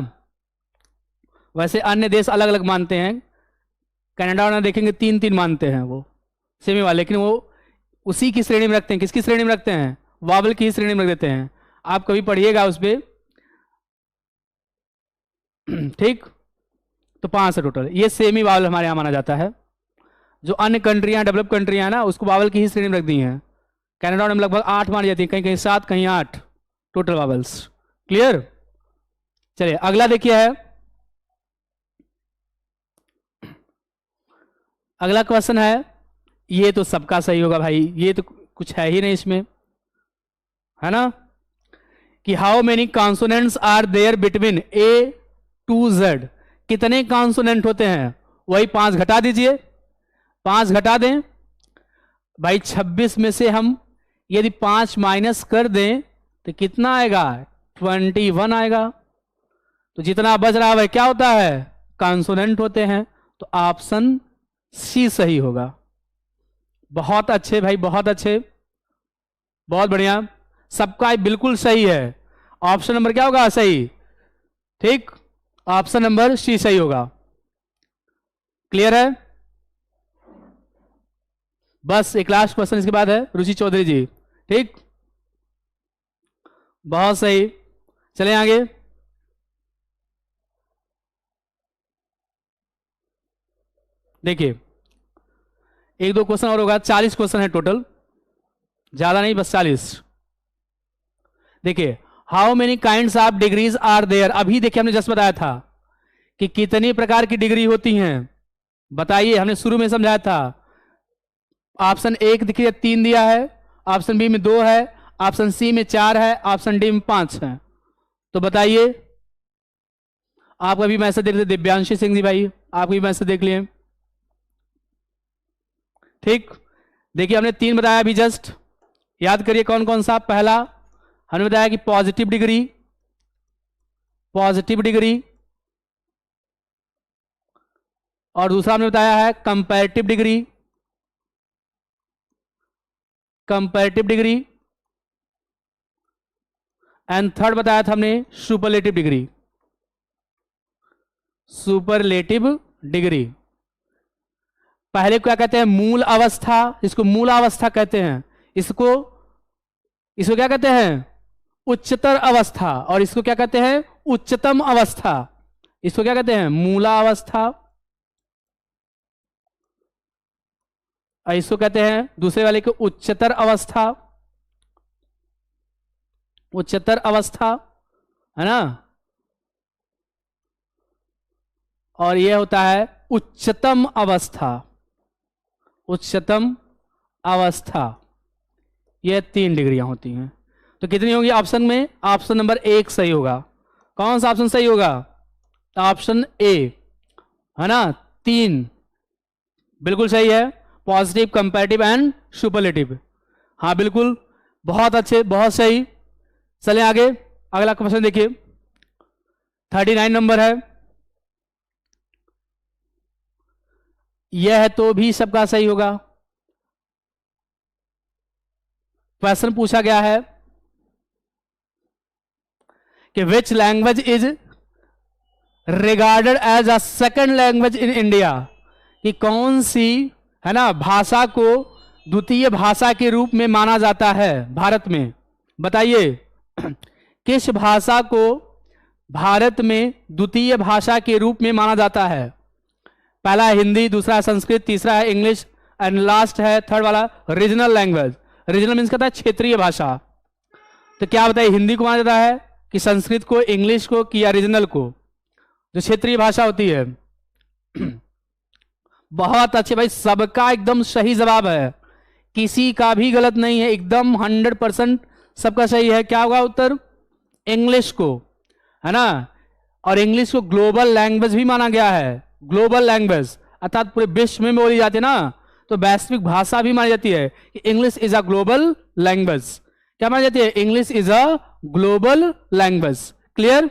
वैसे अन्य देश अलग अलग मानते हैं, कनाडा वाला देखेंगे 3 मानते हैं वो सेमी वाले, लेकिन वो उसी की श्रेणी में रखते हैं। किसकी श्रेणी में रखते हैं? वावल की ही श्रेणी में रख देते हैं। आप कभी पढ़िएगा उस पर, ठीक। तो 5 है टोटल, ये सेमी वावल हमारे यहाँ माना जाता है। जो अन्य कंट्रियां, डेवलप कंट्रियां हैं ना, उसको वावल की ही श्रेणी में रख दी हैं। कनाडा में लगभग 8 मानी जाती है, कहीं कहीं 7 कहीं 8 टोटल वावल्स। क्लियर? चलिए अगला देखिए है, अगला क्वेश्चन है, ये तो सबका सही होगा भाई, ये तो कुछ है ही नहीं इसमें, है ना, कि how many consonants are there between A to Z. कितने कॉन्सोनेंट होते हैं? वही 5 घटा दीजिए, 5 घटा दें भाई। 26 में से हम यदि 5 माइनस कर दें तो कितना आएगा? 21 आएगा। तो जितना बच रहा है क्या होता है? कॉन्सोनेंट होते हैं। तो ऑप्शन सी सही होगा। बहुत अच्छे भाई, बहुत अच्छे, बहुत बढ़िया, सबका बिल्कुल सही है। ऑप्शन नंबर क्या होगा? सही, ठीक, ऑप्शन नंबर सी सही होगा। क्लियर है? बस एक लास्ट क्वेश्चन इसके बाद है, रुचि चौधरी जी, ठीक, बहुत सही। चलें आगे। देखिए 1-2 क्वेश्चन और होगा, 40 क्वेश्चन है टोटल, ज्यादा नहीं, बस 40। देखिए how many kinds of degrees are there. अभी देखिए हमने जस्ट बताया था कि कितनी प्रकार की डिग्री होती हैं, बताइए, हमने शुरू में समझाया था। ऑप्शन एक देखिए 3 दिया है, ऑप्शन बी में 2 है, ऑप्शन सी में 4 है, ऑप्शन डी में 5 है। तो बताइए, आप अभी मैसेज देख लिए दिव्यांशी सिंह जी भाई, आप भी मैसेज देख लिए, ठीक। देखिए हमने 3 बताया अभी जस्ट, याद करिए कौन कौन सा। पहला हमने बताया कि पॉजिटिव डिग्री, पॉजिटिव डिग्री, और दूसरा हमने बताया है comparative degree, comparative degree, and third बताया था हमने सुपरलेटिव डिग्री, सुपरलेटिव डिग्री। पहले क्या कहते हैं? मूल अवस्था, इसको मूल अवस्था कहते हैं। इसको इसको क्या कहते हैं? उच्चतर अवस्था। और इसको क्या कहते हैं? उच्चतम अवस्था। इसको क्या कहते हैं? मूला अवस्था। और इसको कहते हैं दूसरे वाले को उच्चतर अवस्था, उच्चतर अवस्था, है ना। और यह होता है उच्चतम अवस्था, उच्चतम अवस्था। ये 3 डिग्रियां होती हैं। तो कितनी होगी ऑप्शन में? ऑप्शन नंबर 1 सही होगा। कौन सा ऑप्शन सही होगा? ऑप्शन ए, है ना, 3 बिल्कुल सही है, पॉजिटिव, कंपैरेटिव एंड सुपरलेटिव। हाँ बिल्कुल, बहुत अच्छे, बहुत सही। चलें आगे, अगला क्वेश्चन देखिए, 39 नंबर है। यह तो भी सबका सही होगा। क्वेश्चन पूछा गया है कि which language is regarded as a second language in India, कि कौन सी, है ना, भाषा को द्वितीय भाषा के रूप में माना जाता है भारत में। बताइए किस भाषा को भारत में द्वितीय भाषा के रूप में माना जाता है? पहला है हिंदी, दूसरा है संस्कृत, तीसरा है इंग्लिश, एंड लास्ट है थर्ड वाला रीजनल लैंग्वेज। रीजनल मीन्स कहता है क्षेत्रीय भाषा। तो क्या बताइए, हिंदी को माना जाता है कि संस्कृत को, इंग्लिश को, कि या रीजनल को, जो क्षेत्रीय भाषा होती है? बहुत अच्छे भाई, सबका एकदम सही जवाब है, किसी का भी गलत नहीं है, एकदम 100% सबका सही है। क्या होगा उत्तर? इंग्लिश को, है ना। और इंग्लिश को ग्लोबल लैंग्वेज भी माना गया है। ग्लोबल लैंग्वेज अर्थात पूरे विश्व में बोली जाती है ना, तो वैश्विक भाषा भी मानी जाती है कि English is a global language. क्या मानी जाती है? English is a global language. Clear?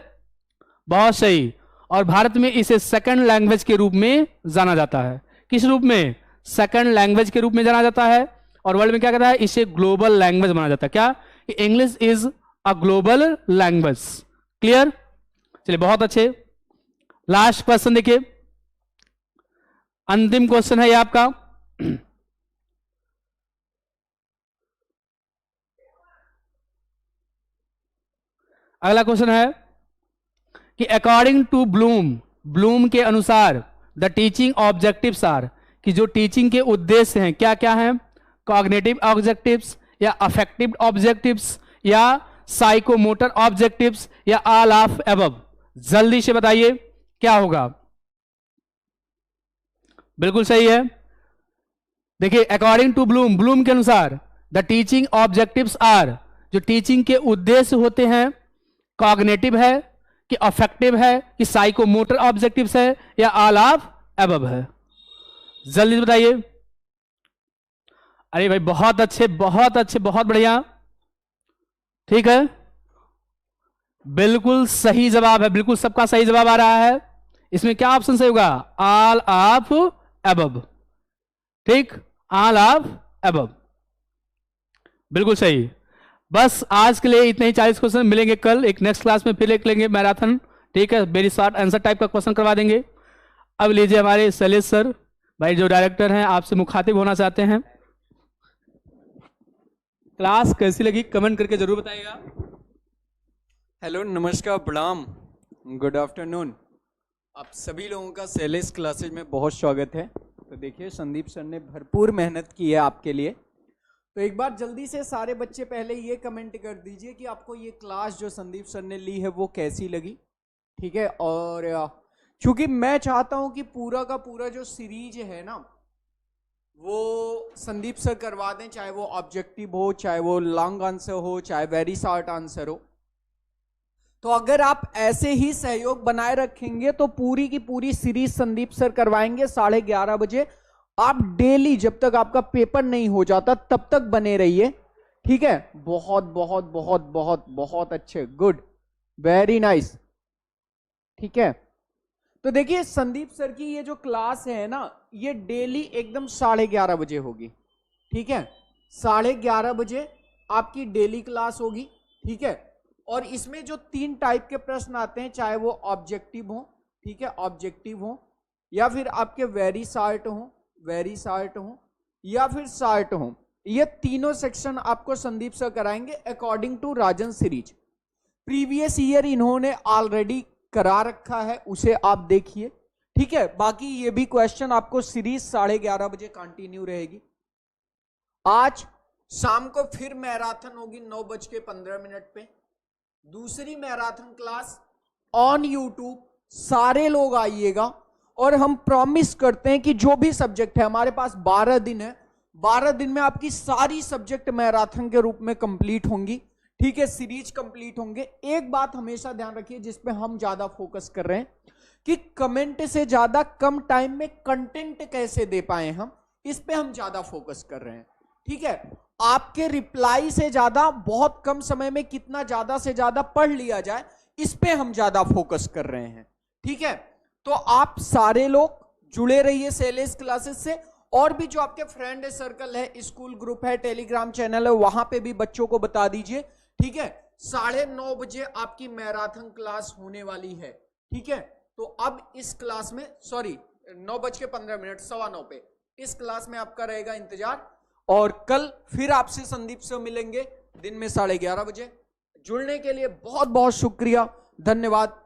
बहुत सही। और भारत में इसे सेकंड लैंग्वेज के रूप में जाना जाता है। किस रूप में? सेकंड लैंग्वेज के रूप में जाना जाता है। और वर्ल्ड में क्या कहता है? इसे ग्लोबल लैंग्वेज माना जाता है। क्या? English is a global language. Clear? चलिए बहुत अच्छे। लास्ट क्वेश्चन देखिए, अंतिम क्वेश्चन है ये आपका। अगला क्वेश्चन है कि अकॉर्डिंग टू ब्लूम के अनुसार द टीचिंग ऑब्जेक्टिव्स आर, कि जो टीचिंग के उद्देश्य हैं क्या क्या हैं? कॉग्निटिव ऑब्जेक्टिव्स, या अफेक्टिव ऑब्जेक्टिव्स, या साइकोमोटर ऑब्जेक्टिव्स, या ऑल ऑफ अबव। जल्दी से बताइए क्या होगा? बिल्कुल सही है। देखिए, अकॉर्डिंग टू ब्लूम के अनुसार द टीचिंग ऑब्जेक्टिव्स आर, जो टीचिंग के उद्देश्य होते हैं, कॉग्निटिव है कि अफेक्टिव है कि साइकोमोटर ऑब्जेक्टिव्स है या ऑल ऑफ अबव है? जल्दी से बताइए। अरे भाई बहुत अच्छे, बहुत अच्छे, बहुत बढ़िया। ठीक है, बिल्कुल सही जवाब है, बिल्कुल सबका सही जवाब आ रहा है। इसमें क्या ऑप्शन सही होगा? All of above. ठीक, ऑल ऑफ अबव, बिल्कुल सही। बस आज के लिए इतने ही 40 क्वेश्चन। मिलेंगे कल एक नेक्स्ट क्लास में, फिर एक लेंगे मैराथन। ठीक है, वेरी शॉर्ट आंसर टाइप का क्वेश्चन करवा देंगे। अब लीजिए हमारे शैलेश सर भाई जो डायरेक्टर हैं, आपसे मुखातिब होना चाहते हैं। क्लास कैसी लगी कमेंट करके जरूर बताइएगा। हेलो, नमस्कार, प्रणाम, गुड आफ्टरनून। आप सभी लोगों का शैलेश क्लासेज में बहुत स्वागत है। तो देखिए, संदीप सर ने भरपूर मेहनत की है आपके लिए। तो एक बार जल्दी से सारे बच्चे पहले ये कमेंट कर दीजिए कि आपको ये क्लास जो संदीप सर ने ली है वो कैसी लगी। ठीक है, और चूंकि मैं चाहता हूं कि पूरा का पूरा जो सीरीज है ना वो संदीप सर करवा दें, चाहे वो ऑब्जेक्टिव हो, चाहे वो लॉन्ग आंसर हो, चाहे वेरी शॉर्ट आंसर हो। तो अगर आप ऐसे ही सहयोग बनाए रखेंगे तो पूरी की पूरी सीरीज संदीप सर करवाएंगे 11:30 बजे। आप डेली जब तक आपका पेपर नहीं हो जाता तब तक बने रहिए। ठीक है, बहुत बहुत बहुत बहुत बहुत अच्छे, गुड, वेरी नाइस। ठीक है, तो देखिए संदीप सर की ये जो क्लास है ना, ये डेली एकदम 11:30 बजे होगी। ठीक है, 11:30 बजे आपकी डेली क्लास होगी। ठीक है, और इसमें जो 3 टाइप के प्रश्न आते हैं, चाहे वो ऑब्जेक्टिव हो, ठीक है, ऑब्जेक्टिव हो, या फिर आपके वेरी शॉर्ट हो, वेरी शॉर्ट हो, या फिर शॉर्ट हो, ये तीनों सेक्शन आपको संदीप सर कराएंगे according to Rajan series. Previous year इन्होंने ऑलरेडी करा रखा है, उसे आप देखिए। ठीक है, बाकी ये भी क्वेश्चन आपको सीरीज 11:30 बजे कंटिन्यू रहेगी। आज शाम को फिर मैराथन होगी 9:15 पे, दूसरी मैराथन क्लास ऑन यूट्यूब। सारे लोग आइएगा, और हम प्रॉमिस करते हैं कि जो भी सब्जेक्ट है, हमारे पास 12 दिन है, 12 दिन में आपकी सारी सब्जेक्ट मैराथन के रूप में कंप्लीट होंगी। ठीक है, सीरीज कंप्लीट होंगे। एक बात हमेशा ध्यान रखिए जिसपे हम ज्यादा फोकस कर रहे हैं कि कमेंट से ज्यादा कम टाइम में कंटेंट कैसे दे पाए हम, इस पे हम ज्यादा फोकस कर रहे हैं। ठीक है, आपके रिप्लाई से ज्यादा बहुत कम समय में कितना ज्यादा से ज्यादा पढ़ लिया जाए, इस पे हम ज्यादा फोकस कर रहे हैं। ठीक है, तो आप सारे लोग जुड़े रहिए शैलेश क्लासेस से, और भी जो आपके फ्रेंड सर्कल है, स्कूल ग्रुप है, टेलीग्राम चैनल है, वहां पे भी बच्चों को बता दीजिए। ठीक है, 9:30 बजे आपकी मैराथन क्लास होने वाली है। ठीक है, तो अब इस क्लास में, सॉरी 9:15, 9:15 पे इस क्लास में आपका रहेगा इंतजार, और कल फिर आपसे संदीप से मिलेंगे दिन में 11:30 बजे। जुड़ने के लिए बहुत बहुत शुक्रिया, धन्यवाद।